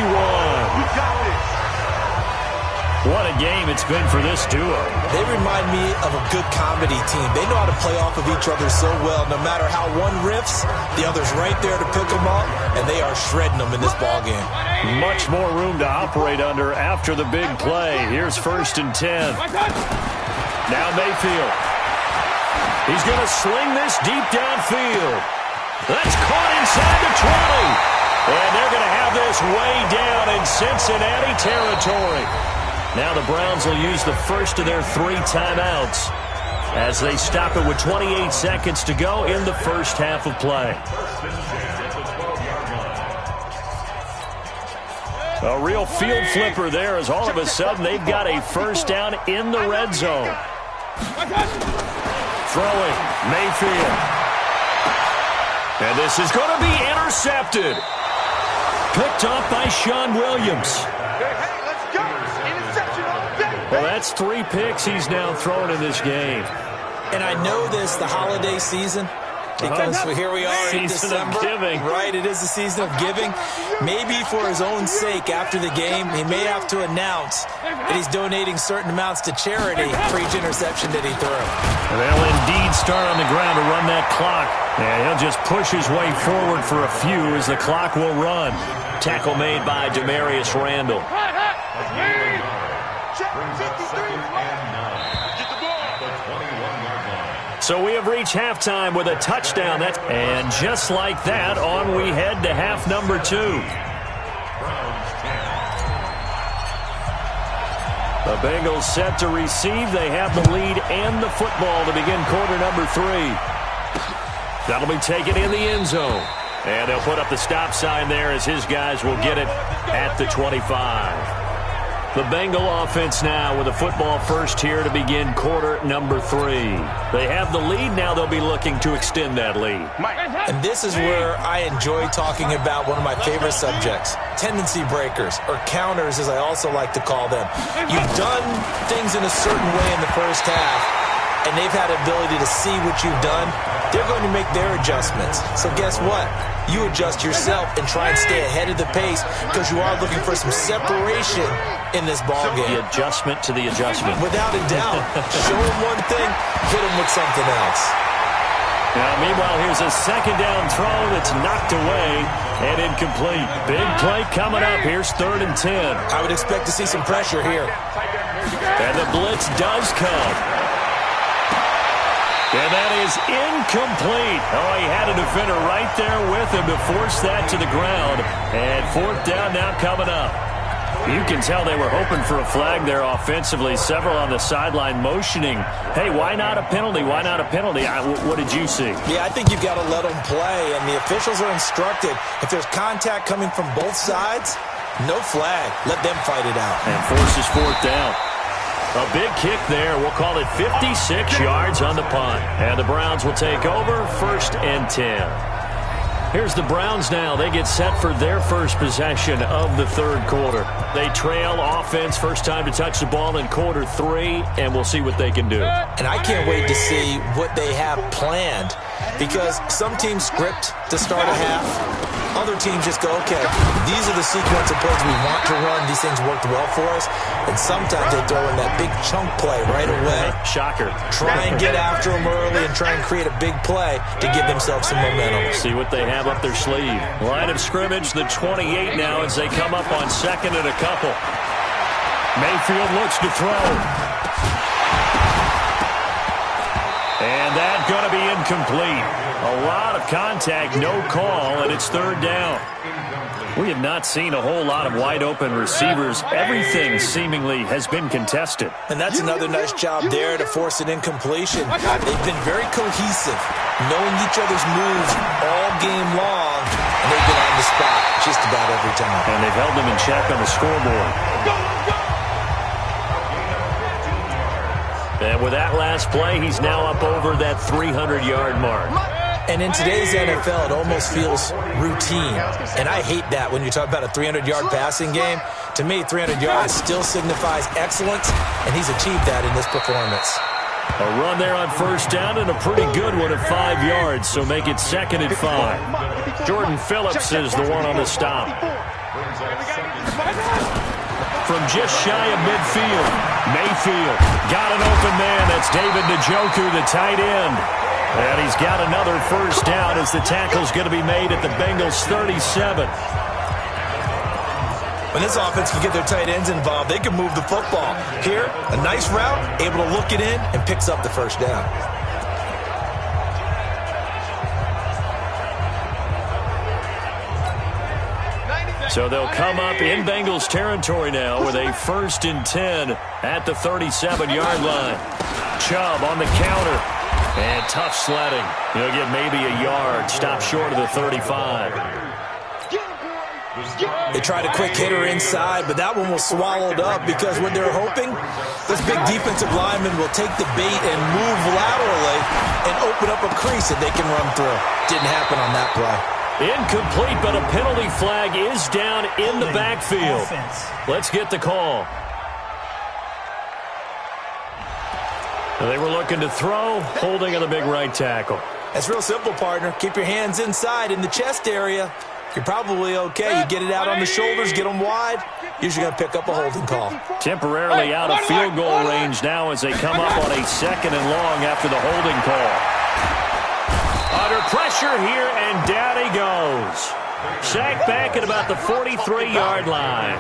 What a game it's been for this duo. They remind me of a good comedy team. They know how to play off of each other so well. No matter how one riffs, the other's right there to pick them up, and they are shredding them in this ballgame. Much more room to operate under after the big play. Here's 1st and 10. Now Mayfield. He's going to sling this deep downfield. That's caught inside the 20. And they're going to have this way down in Cincinnati territory. Now the Browns will use the first of their 3 timeouts as they stop it with 28 seconds to go in the first half of play. A real field flipper there as all of a sudden they've got a first down in the red zone. Throwing, Mayfield. And this is going to be intercepted. Picked off by Sean Williams. Well, that's 3 picks he's now thrown in this game. And I know this, the holiday season, because here we are in December. Season of giving. Right, it is the season of giving. Maybe for his own sake after the game, he may have to announce that he's donating certain amounts to charity for each interception that he threw. And they'll indeed start on the ground to run that clock. And he'll just push his way forward for a few as the clock will run. Tackle made by Demarius Randall. So we have reached halftime with a touchdown. And just like that, on we head to half number 2. The Bengals set to receive. They have the lead and the football to begin quarter number 3. That'll be taken in the end zone. And they'll put up the stop sign there as his guys will get it at the 25. The Bengal offense now with a football first here to begin quarter number 3. They have the lead. Now they'll be looking to extend that lead. And this is where I enjoy talking about one of my favorite subjects, tendency breakers, or counters as I also like to call them. You've done things in a certain way in the first half, and they've had the ability to see what you've done. They're going to make their adjustments. So guess what? You adjust yourself and try and stay ahead of the pace because you are looking for some separation in this ballgame. The adjustment to the adjustment. Without a doubt. Show them one thing, hit them with something else. Now, meanwhile, here's a second down throw that's knocked away and incomplete. Big play coming up. Here's 3rd and 10. I would expect to see some pressure here. And the blitz does come. And that is incomplete. Oh, he had a defender right there with him to force that to the ground. And 4th down now coming up. You can tell they were hoping for a flag there offensively. Several on the sideline motioning. Hey, why not a penalty? Why not a penalty? What did you see? Yeah, I think you've got to let them play. And the officials are instructed, if there's contact coming from both sides, no flag. Let them fight it out. And forces 4th down. A big kick there. We'll call it 56 yards on the punt. And the Browns will take over 1st and 10. Here's the Browns now. They get set for their first possession of the 3rd quarter. They trail offense, first time to touch the ball in quarter 3, and we'll see what they can do. And I can't wait to see what they have planned because some teams script to start a half. Other teams just go, okay, these are the sequence of plays we want to run. These things worked well for us. And sometimes they throw in that big chunk play right away. Shocker. Try and get after them early and try and create a big play to give themselves some momentum. See what they have up their sleeve. Line of scrimmage, the 28 now as they come up on 2nd and a couple. Mayfield looks to throw. And that's going to be incomplete. A lot of contact, no call, and it's 3rd down. We have not seen a whole lot of wide-open receivers. Everything seemingly has been contested. And that's another nice job there to force an incompletion. They've been very cohesive, knowing each other's moves all game long, and they've been on the spot just about every time. And they've held them in check on the scoreboard. And with that last play, he's now up over that 300-yard mark. And in today's NFL, it almost feels routine. And I hate that when you talk about a 300-yard passing game. To me, 300 yards still signifies excellence, and he's achieved that in this performance. A run there on first down and a pretty good one at 5 yards, so make it 2nd and 5. Jordan Phillips is the one on the stop. From just shy of midfield, Mayfield got an open man. That's David Njoku, the tight end. And he's got another first down as the tackle's going to be made at the Bengals' 37. When this offense can get their tight ends involved, they can move the football. Here, a nice route, able to look it in, and picks up the first down. So they'll come up in Bengals territory now with a 1st and 10 at the 37-yard line. Chubb on the counter. And tough sledding. He'll get maybe a yard. Stop short of the 35. They tried a quick hitter inside, but that one was swallowed up because what they're hoping, this big defensive lineman will take the bait and move laterally and open up a crease that they can run through. Didn't happen on that play. Incomplete, but a penalty flag is down in the backfield. Let's get the call. They were looking to throw, holding on the big right tackle. That's real simple, partner. Keep your hands inside in the chest area. You're probably okay. You get it out on the shoulders, get them wide. Usually going to pick up a holding call. Temporarily out of field goal range now as they come up on a 2nd and long after the holding call. Under pressure here, and down he goes. Sacked back at about the 43-yard line.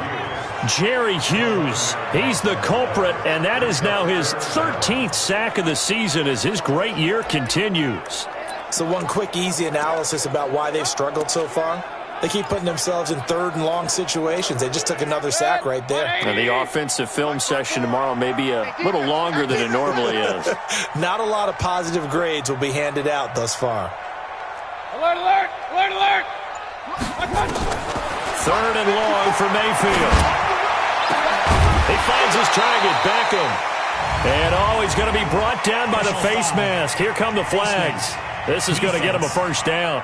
Jerry Hughes, he's the culprit, and that is now his 13th sack of the season as his great year continues. So one quick, easy analysis about why they've struggled so far. They keep putting themselves in 3rd and long situations. They just took another sack right there. And the offensive film session tomorrow may be a little longer than it normally is. Not a lot of positive grades will be handed out thus far. Alert, alert, alert, alert! 3rd and long for Mayfield. He finds his target, Beckham. And he's going to be brought down by the face mask. Here come the flags. This is going to get him a first down.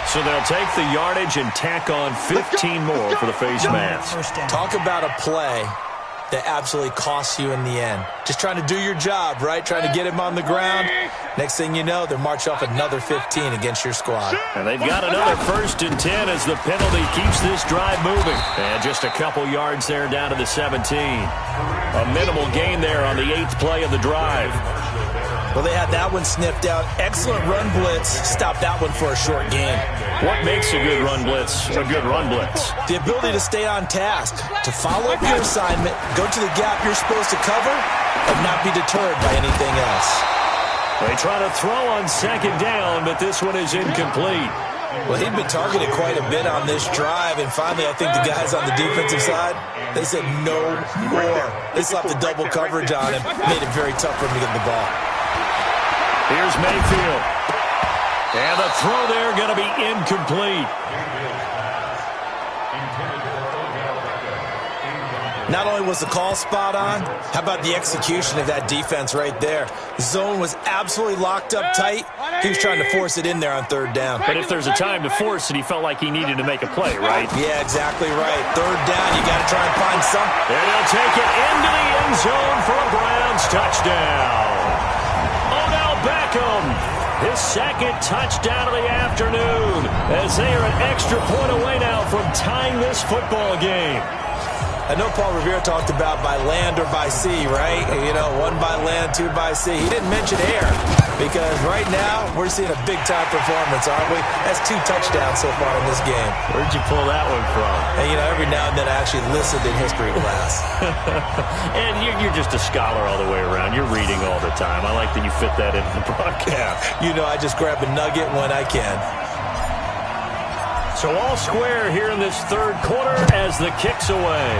So they'll take the yardage and tack on 15 more for the face mask. Talk about a play that absolutely costs you in the end. Just trying to do your job, right? Trying to get him on the ground. Next thing you know, they'll march off another 15 against your squad. And they've got another 1st and 10 as the penalty keeps this drive moving. And just a couple yards there down to the 17. A minimal gain there on the 8th play of the drive. Well, they had that one sniffed out. Excellent run blitz. Stopped that one for a short gain. What makes a good run blitz a good run blitz? The ability to stay on task, to follow up your assignment, go to the gap you're supposed to cover, and not be deterred by anything else. They try to throw on 2nd down, but this one is incomplete. Well, he'd been targeted quite a bit on this drive, and finally I think the guys on the defensive side, they said no more. They slapped the double coverage on him, made it very tough for him to get the ball. Here's Mayfield. And the throw there going to be incomplete. Not only was the call spot on, how about the execution of that defense right there? The zone was absolutely locked up tight. He was trying to force it in there on 3rd down. But if there's a time to force it, he felt like he needed to make a play, right? Yeah, exactly right. 3rd down, you got to try and find something. And he'll take it into the end zone for a Browns touchdown. Odell Beckham, his 2nd touchdown of the afternoon, as they are an extra point away now from tying this football game. I know Paul Revere talked about by land or by sea, right? You know, 1 by land, 2 by sea. He didn't mention air because right now we're seeing a big-time performance, aren't we? That's 2 touchdowns so far in this game. Where'd you pull that one from? And, you know, every now and then I actually listened in history class. And you're just a scholar all the way around. You're reading all the time. I like that you fit that into the broadcast. You know, I just grab a nugget when I can. So all square here in this 3rd quarter as the kick's away.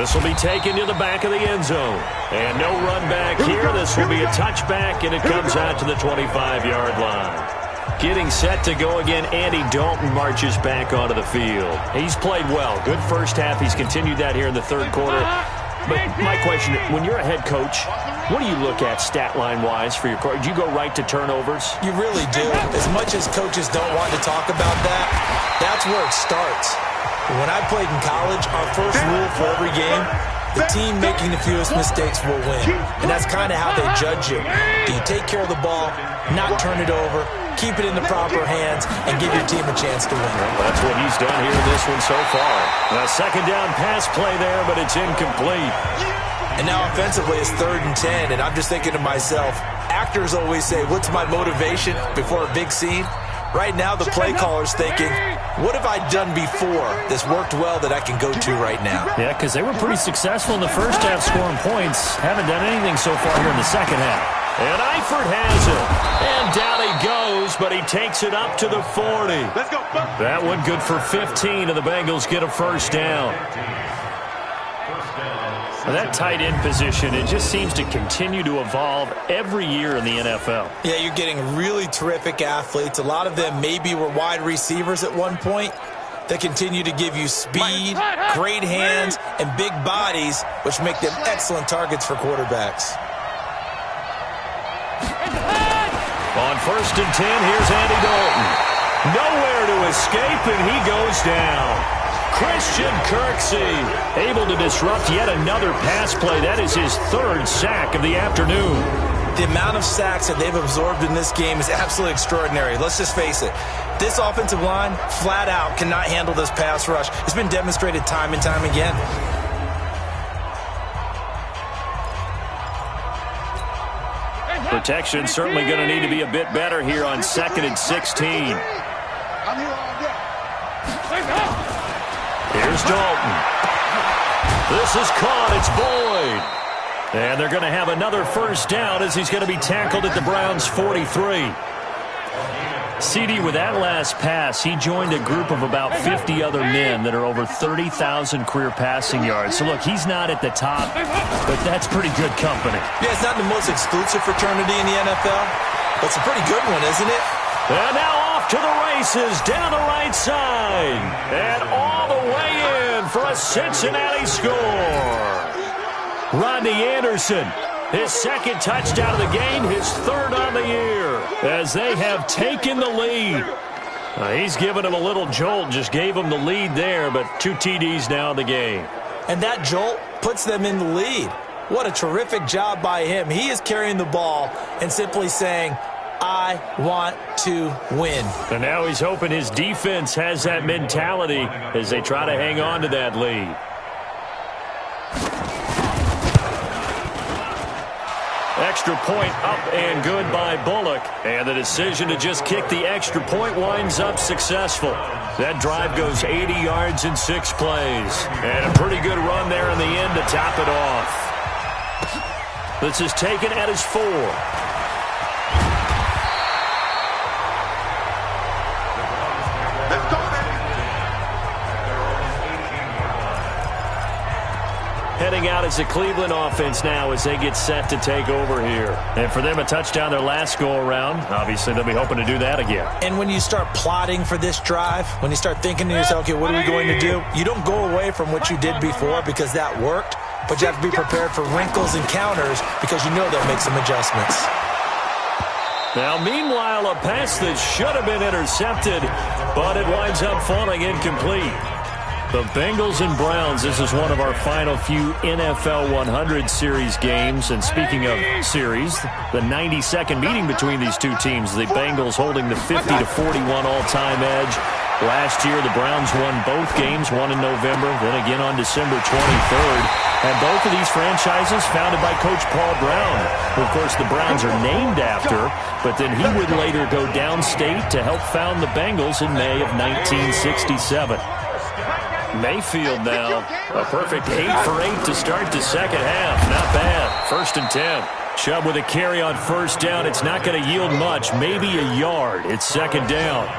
This will be taken to the back of the end zone. And no run back here. This will be a touchback, and it comes out to the 25-yard line. Getting set to go again, Andy Dalton marches back onto the field. He's played well. Good first half. He's continued that here in the third quarter. But my question, when you're a head coach, what do you look at stat line-wise for your coach? Do you go right to turnovers? You really do. As much as coaches don't want to talk about that, that's where it starts. When I played in college, our first rule for every game, the team making the fewest mistakes will win. And that's kind of how they judge you. Do you take care of the ball, not turn it over, keep it in the proper hands, and give your team a chance to win? Well, that's what he's done here in this one so far. A second down pass play there, but it's incomplete. And now offensively it's 3rd and 10, and I'm just thinking to myself, actors always say, what's my motivation before a big scene? Right now the play caller's thinking, what have I done before that's worked well that I can go to right now? Yeah, because they were pretty successful in the first half scoring points. Haven't done anything so far here in the second half. And Eifert has it. And down he goes, but he takes it up to the 40. Let's go. That one good for 15, and the Bengals get a first down. That tight end position, it just seems to continue to evolve every year in the NFL. Yeah, you're getting really terrific athletes. A lot of them maybe were wide receivers at one point. They continue to give you speed, great hands, and big bodies, which make them excellent targets for quarterbacks. On 1st and 10, here's Andy Dalton. Nowhere to escape, and he goes down. Christian Kirksey able to disrupt yet another pass play. That is his 3rd sack of the afternoon. The amount of sacks that they've absorbed in this game is absolutely extraordinary. Let's just face it. This offensive line, flat out, cannot handle this pass rush. It's been demonstrated time and time again. Protection certainly going to need to be a bit better here on 2nd and 16. Here's Dalton. This is caught. It's Boyd. And they're going to have another first down as he's going to be tackled at the Browns' 43. CD, with that last pass, he joined a group of about 50 other men that are over 30,000 career passing yards. So, look, he's not at the top, but that's pretty good company. Yeah, it's not the most exclusive fraternity in the NFL, but it's a pretty good one, isn't it? And now off to the races, down the right side. And all the way in for a Cincinnati score. Rodney Anderson, his 2nd touchdown of the game, his 3rd on the year, as they have taken the lead. He's given him a little jolt, just gave him the lead there, but 2 TDs now in the game. And that jolt puts them in the lead. What a terrific job by him. He is carrying the ball and simply saying, I want to win. And now he's hoping his defense has that mentality as they try to hang on to that lead. Extra point up and good by Bullock. And the decision to just kick the extra point winds up successful. That drive goes 80 yards in 6 plays. And a pretty good run there in the end to top it off. This is taken at his 4. Heading out as the Cleveland offense now as they get set to take over here. And for them, a touchdown their last go-around. Obviously, they'll be hoping to do that again. And when you start plotting for this drive, when you start thinking to yourself, okay, what are we going to do? You don't go away from what you did before because that worked, but you have to be prepared for wrinkles and counters because you know they'll make some adjustments. Now, meanwhile, a pass that should have been intercepted, but it winds up falling incomplete. The Bengals and Browns, this is one of our final few NFL 100 series games. And speaking of series, the 92nd meeting between these two teams. The Bengals holding the 50-41 all-time edge. Last year, the Browns won both games, one in November, then again on December 23rd. And both of these franchises founded by Coach Paul Brown, who, of course, the Browns are named after. But then he would later go downstate to help found the Bengals in May of 1967. Mayfield now, a perfect 8 for 8 to start the second half. Not bad. 1st and 10. Chubb with a carry on 1st down. It's not going to yield much, maybe a yard. It's 2nd down.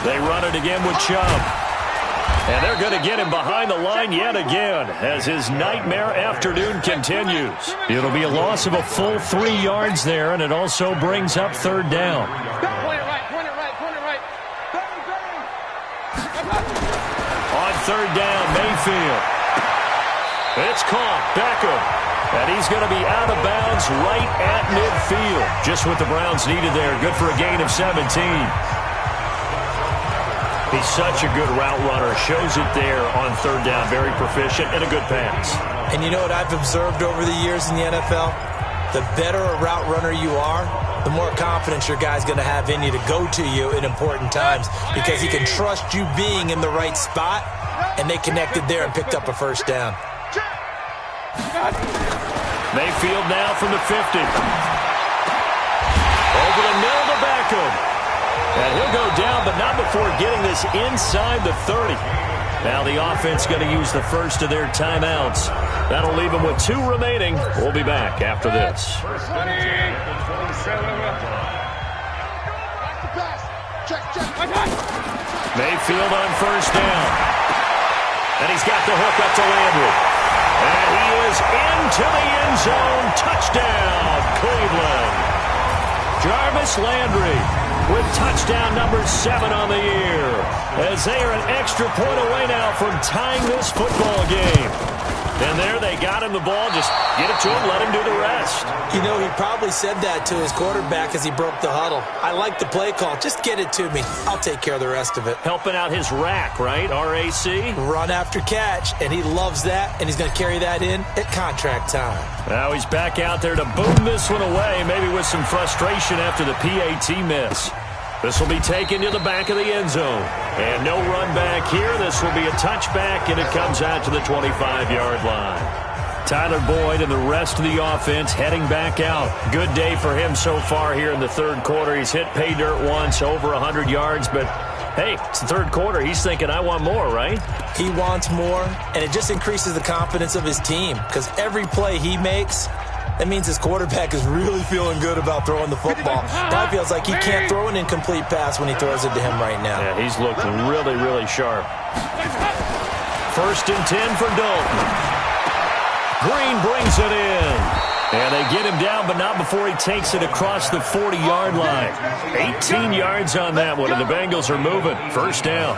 They run it again with Chubb. And they're going to get him behind the line yet again as his nightmare afternoon continues. It'll be a loss of a full 3 yards there, and it also brings up third down. Point it right. On third down, Mayfield. It's caught. Beckham. And he's going to be out of bounds right at midfield. Just what the Browns needed there. Good for a gain of 17. He's such a good route runner. Shows it there on third down. Very proficient and a good pass. And you know what I've observed over the years in the NFL? The better a route runner you are, the more confidence your guy's going to have in you to go to you in important times because he can trust you being in the right spot, and they connected there and picked up a first down. Mayfield now from the 50. Over the middle to Beckham. And he'll go down, but not before getting this inside the 30. Now the offense going to use the first of their timeouts. That'll leave them with 2 remaining. We'll be back after this. Mayfield on first down. And he's got the hook up to Landry. And he is into the end zone. Touchdown, Cleveland. Jarvis Landry with touchdown number 7 on the year, as they are an extra point away now from tying this football game. And there they got him the ball. Just get it to him, let him do the rest. You know, he probably said that to his quarterback as he broke the huddle. I like the play call. Just get it to me. I'll take care of the rest of it. Helping out his rack, right? R-A-C? Run after catch, and he loves that, and he's going to carry that in at contract time. Now he's back out there to boom this one away, maybe with some frustration after the PAT miss. This will be taken to the back of the end zone. And no run back here. This will be a touchback, and it comes out to the 25-yard line. Tyler Boyd and the rest of the offense heading back out. Good day for him so far here in the third quarter. He's hit pay dirt once, over 100 yards, but hey, it's the third quarter. He's thinking, I want more, right? He wants more, and it just increases the confidence of his team because every play he makes, that means his quarterback is really feeling good about throwing the football. Probably feels like he can't throw an incomplete pass when he throws it to him right now. Yeah, he's looked really, really sharp. 1st and 10 for Dalton. Green brings it in. And they get him down, but not before he takes it across the 40-yard line. 18 yards on that one, and the Bengals are moving. First down.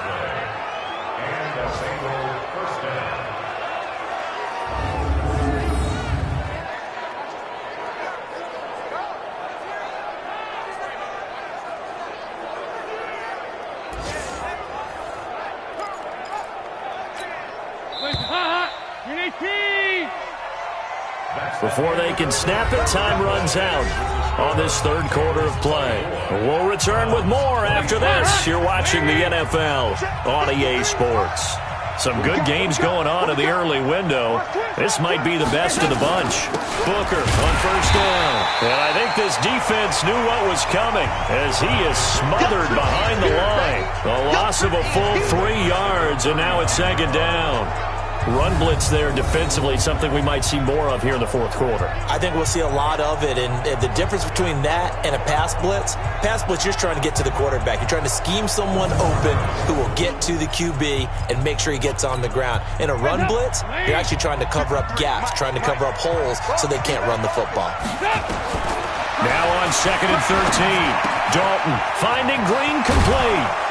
Before they can snap it, time runs out on this third quarter of play. We'll return with more after this. You're watching the NFL on EA Sports. Some good games going on in the early window. This might be the best of the bunch. Booker on first down. And I think this defense knew what was coming as he is smothered behind the line. A loss of a full 3 yards, and now it's second down. Run blitz there defensively, something we might see more of here in the fourth quarter. I think we'll see a lot of it, and the difference between that and a pass blitz, you're trying to get to the quarterback. You're trying to scheme someone open who will get to the QB and make sure he gets on the ground. In a run blitz, you're actually trying to cover up gaps, trying to cover up holes so they can't run the football. Now on 2nd and 13, Dalton finding Green complete.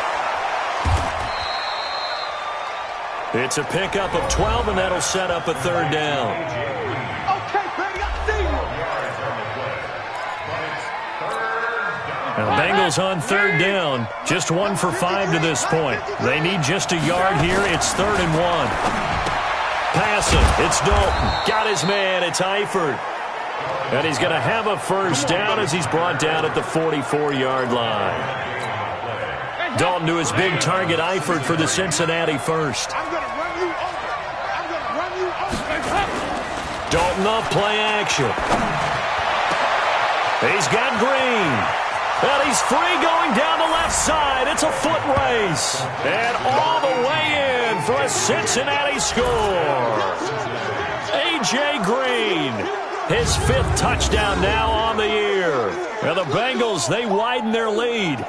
It's a pickup of 12, and that'll set up a third down. Now, Bengals on third down. Just 1 for 5 to this point. They need just a yard here. It's 3rd and 1. Passing. It's Dalton. Got his man. It's Eifert. And he's going to have a first down as he's brought down at the 44-yard line. Dalton to his big target, Eifert, for the Cincinnati first. Dalton off play action. He's got Green. And he's free going down the left side. It's a foot race. And all the way in for a Cincinnati score. A.J. Green, his 5th touchdown now on the year. And the Bengals, they widen their lead.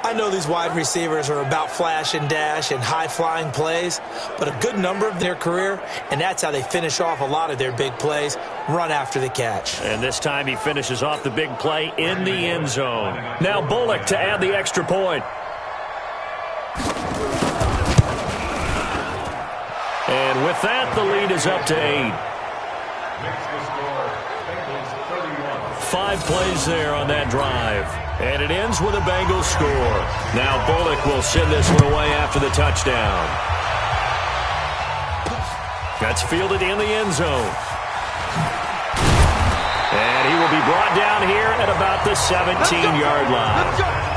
I know these wide receivers are about flash and dash and high-flying plays, but a good number of their career, and that's how they finish off a lot of their big plays, run after the catch. And this time he finishes off the big play in the end zone. Now Bullock to add the extra point. And with that, the lead is up to 8. 5 plays there on that drive. And it ends with a Bengals score. Now Bullock will send this one away after the touchdown. That's fielded in the end zone. And he will be brought down here at about the 17-yard line.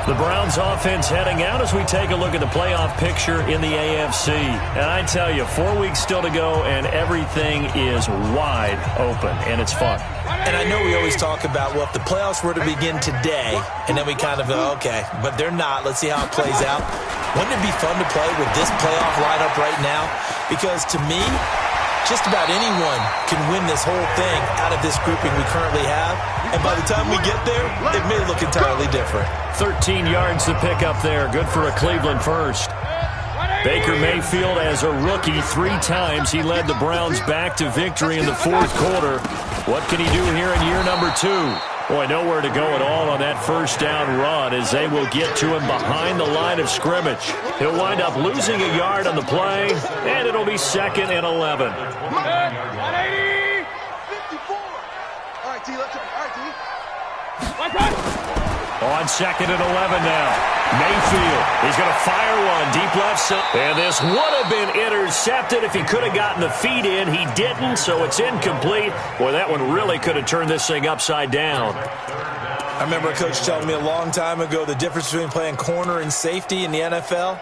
The Browns offense heading out as we take a look at the playoff picture in the AFC. And I tell you, 4 weeks still to go, and everything is wide open, and it's fun. And I know we always talk about, well, if the playoffs were to begin today, and then we kind of go, okay, but they're not. Let's see how it plays out. Wouldn't it be fun to play with this playoff lineup right now? Because to me, just about anyone can win this whole thing out of this grouping we currently have. And by the time we get there, it may look entirely different. 13 yards to pick up there. Good for a Cleveland first. Baker Mayfield, as a rookie, 3 times he led the Browns back to victory in the fourth quarter. What can he do here in year number 2? Boy, nowhere to go at all on that first down run as they will get to him behind the line of scrimmage. He'll wind up losing a yard on the play, and it'll be 2nd and 11. 180! 54! All right, T, let's go. All right, T. On 2nd and 11 now. Mayfield, he's going to fire one deep left side. And this would have been intercepted if he could have gotten the feet in. He didn't, so it's incomplete. Boy, that one really could have turned this thing upside down. I remember a coach telling me a long time ago the difference between playing corner and safety in the NFL.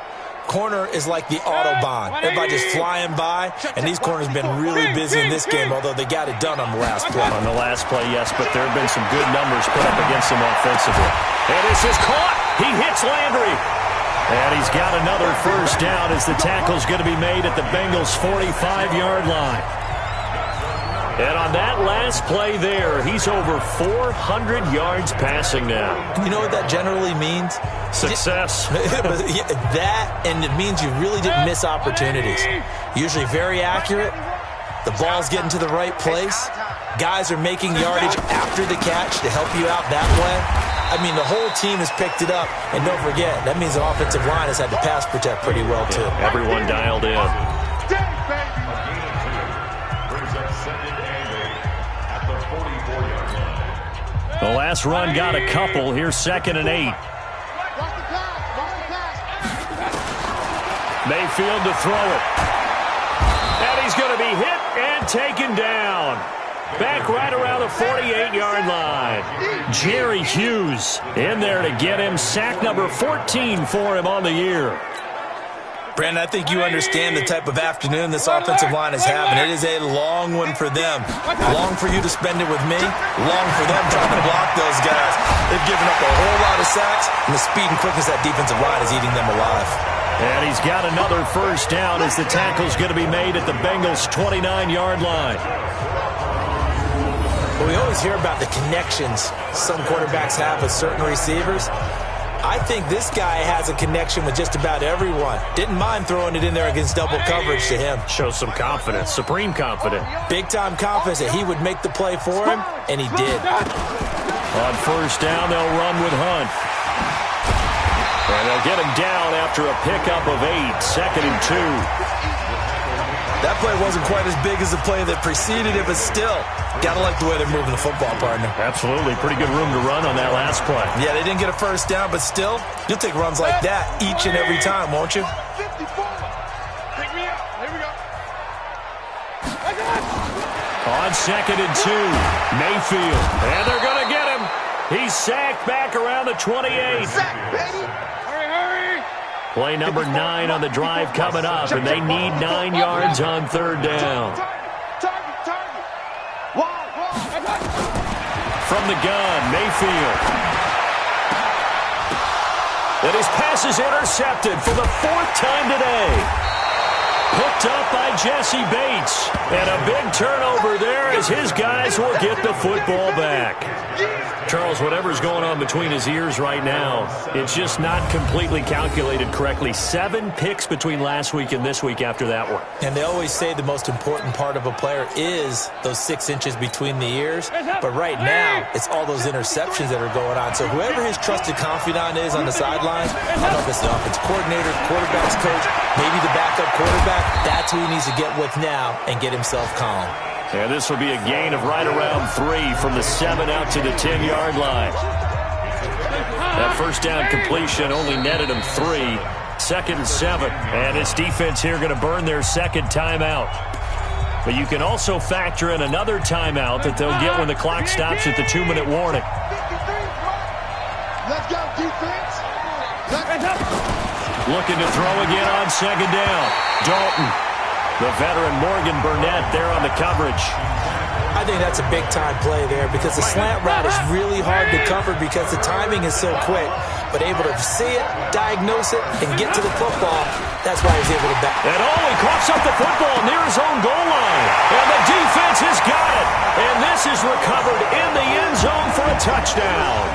Corner is like the Autobahn. Everybody just flying by, and these corners have been really busy in this game, although they got it done on the last play. On the last play, yes, but there have been some good numbers put up against him offensively. And this is caught. He hits Landry. And he's got another first down as the tackle's going to be made at the Bengals' 45-yard line. And on that last play there, he's over 400 yards passing now. You know what that generally means? Success. That, and it means you really didn't miss opportunities. Usually very accurate. The ball's getting to the right place. Guys are making yardage after the catch to help you out that way. I mean, the whole team has picked it up. And don't forget, that means the offensive line has had to pass protect pretty well, too. Yeah, everyone dialed in. The last run got a couple. Here's 2nd and 8. Mayfield to throw it. And he's going to be hit and taken down. Back right around the 48-yard line. Jerry Hughes in there to get him. Sack number 14 for him on the year. Brandon, I think you understand the type of afternoon this offensive line is having. It is a long one for them. Long for you to spend it with me. Long for them trying to block those guys. They've given up a whole lot of sacks, and the speed and quickness of that defensive line is eating them alive. And he's got another first down as the tackle's going to be made at the Bengals' 29-yard line. Well, we always hear about the connections some quarterbacks have with certain receivers. I think this guy has a connection with just about everyone. Didn't mind throwing it in there against double coverage to him. Shows some confidence, supreme confidence. Big-time confidence that he would make the play for him, and he did. On first down, they'll run with Hunt. And they'll get him down after a pickup of 8, 2nd and 2. That play wasn't quite as big as the play that preceded it, but still, gotta like the way they're moving the football, partner. Absolutely. Pretty good room to run on that last play. Yeah, they didn't get a first down, but still, you'll take runs like that each and every time, won't you? 54. Pick me up. Here we go. On 2nd and 2, Mayfield. And they're going to get him. He's sacked back around the 28. Sack, baby. Hurry. Play number 9 on the drive coming up, and they need 9 yards on 3rd down. Target. From the gun, Mayfield. And his pass is intercepted for the 4th time today. Picked up by Jesse Bates. And a big turnover there as his guys will get the football back. Charles, whatever's going on between his ears right now, it's just not completely calculated correctly. 7 picks between last week and this week after that one. And they always say the most important part of a player is those 6 inches between the ears. But right now, it's all those interceptions that are going on. So whoever his trusted confidant is on the sidelines, I don't know if it's the offense coordinator, quarterback's coach, maybe the backup quarterback, that's who he needs to get with now and get himself calm. And this will be a gain of right around 3 from the 7 out to the 10-yard line. That first down completion only netted him 3. 2nd and 7. And this defense here going to burn their second timeout. But you can also factor in another timeout that they'll get when the clock stops at the 2-minute warning. Let's go, defense. Looking to throw again on 2nd down. Dalton. The veteran Morgan Burnett there on the coverage. I think that's a big-time play there because the slant route is really hard to cover because the timing is so quick. But able to see it, diagnose it, and get to the football, that's why he's able to back. And he coughs up the football near his own goal line. And the defense has got it. And this is recovered in the end zone for a touchdown.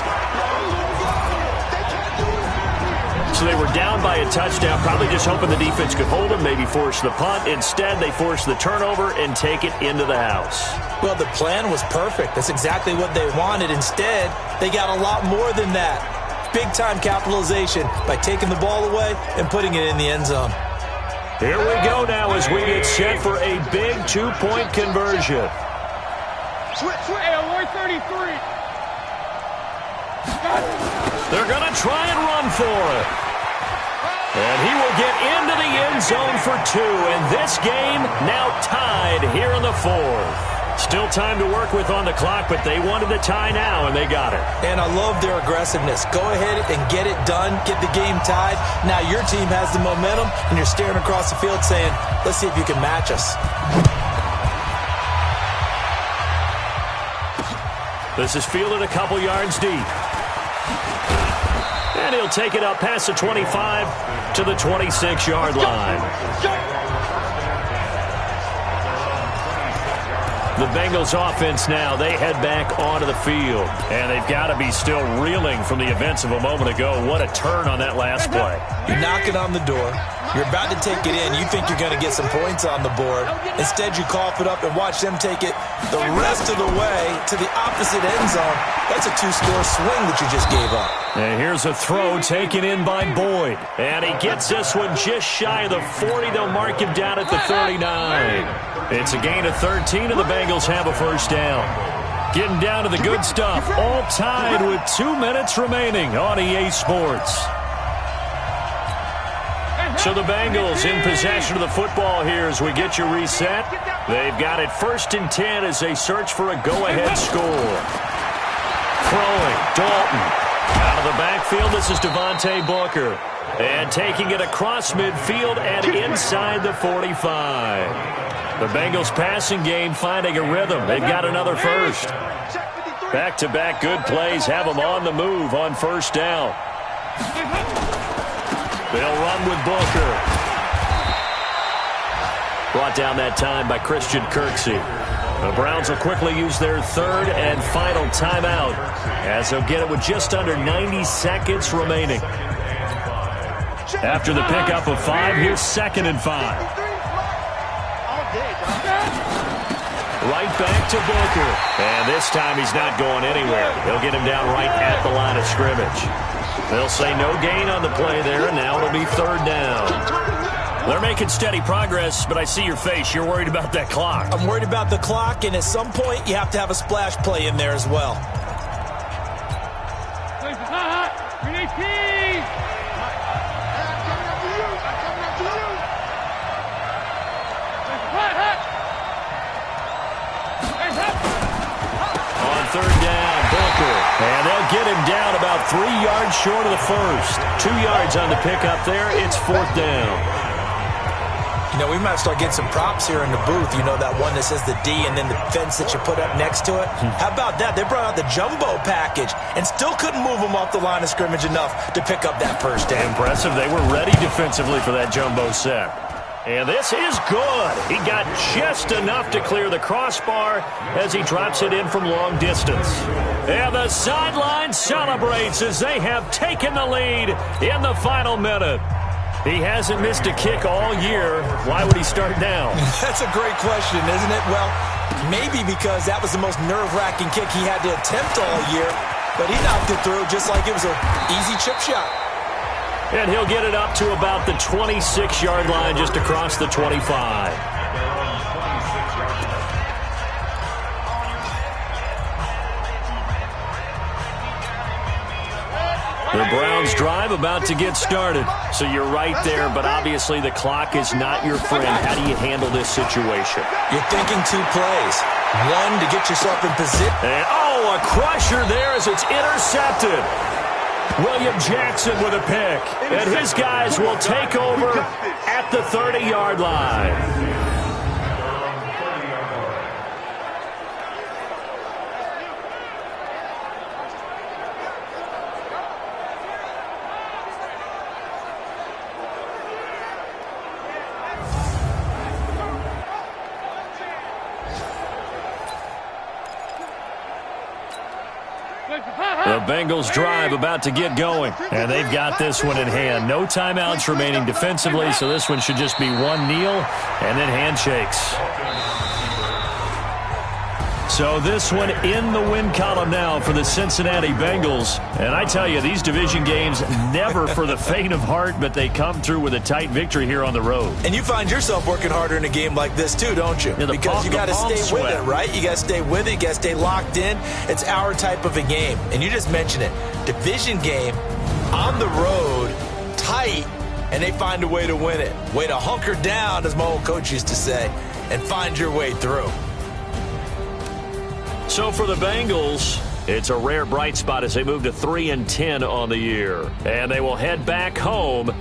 So they were down by a touchdown, probably just hoping the defense could hold them, maybe force the punt. Instead, they force the turnover and take it into the house. Well, the plan was perfect. That's exactly what they wanted. Instead, they got a lot more than that. Big-time capitalization by taking the ball away and putting it in the end zone. Here we go now as we get set for a big 2-point conversion. Switch. Hey, 133. They're going to try and run for it. And he will get into the end zone for 2. And this game now tied here in the 4th. Still time to work with on the clock, but they wanted the tie now, and they got it. And I love their aggressiveness. Go ahead and get it done, get the game tied. Now your team has the momentum, and you're staring across the field saying, let's see if you can match us. This is fielded a couple yards deep. And he'll take it up past the 25 to the 26-yard line. The Bengals offense now, they head back onto the field. And they've got to be still reeling from the events of a moment ago. What a turn on that last play. You're knocking on the door. You're about to take it in. You think you're going to get some points on the board. Instead, you cough it up and watch them take it the rest of the way to the opposite end zone. That's a 2-score swing that you just gave up. And here's a throw taken in by Boyd. And he gets this one just shy of the 40. They'll mark him down at the 39. It's a gain of 13, and the Bengals have a first down. Getting down to the good stuff. All tied with 2 minutes remaining on EA Sports. So the Bengals in possession of the football here as we get you reset. They've got it 1st and 10 as they search for a go-ahead score. Throwing, Dalton. Out of the backfield, this is Devontae Booker. And taking it across midfield and inside the 45. The Bengals passing game finding a rhythm. They've got another first. Back-to-back good plays have them on the move on first down. They'll run with Booker. Brought down that time by Christian Kirksey. The Browns will quickly use their 3rd and final timeout as they'll get it with just under 90 seconds remaining. After the pickup of 5, here's 2nd and 5. Right back to Booker. And this time he's not going anywhere. They'll get him down right at the line of scrimmage. They'll say no gain on the play there, and now it'll be 3rd down. They're making steady progress, but I see your face. You're worried about that clock. I'm worried about the clock, and at some point you have to have a splash play in there as well. On 3rd down, Booker. And they'll get him down about 3 yards short of the first. 2 yards on the pickup there. It's 4th down. You know, we might start getting some props here in the booth. You know, that one that says the D and then the fence that you put up next to it? How about that? They brought out the jumbo package and still couldn't move them off the line of scrimmage enough to pick up that first down. Impressive. They were ready defensively for that jumbo set. And this is good. He got just enough to clear the crossbar as he drops it in from long distance. And the sideline celebrates as they have taken the lead in the final minute. He hasn't missed a kick all year. Why would he start now? That's a great question, isn't it? Well, maybe because that was the most nerve-wracking kick he had to attempt all year, but he knocked it through just like it was an easy chip shot. And he'll get it up to about the 26-yard line, just across the 25. The Browns drive about to get started. So you're right there, but obviously the clock is not your friend. How do you handle this situation? You're thinking two plays. One, to get yourself in position. And, a crusher there as it's intercepted. William Jackson with a pick. And his guys will take over at the 30-yard line. The Bengals drive about to get going, and they've got this one in hand. No timeouts remaining defensively, so this one should just be one kneel and then handshakes. So this one in the win column now for the Cincinnati Bengals. And I tell you, these division games never for the faint of heart, but they come through with a tight victory here on the road. And you find yourself working harder in a game like this too, don't you? Yeah, because you got to stay with it, right? You got to stay with it. You got to stay locked in. It's our type of a game. And you just mentioned it. Division game, on the road, tight, and they find a way to win it. Way to hunker down, as my old coach used to say, and find your way through. So for the Bengals, it's a rare bright spot as they move to 3-10 on the year. And they will head back home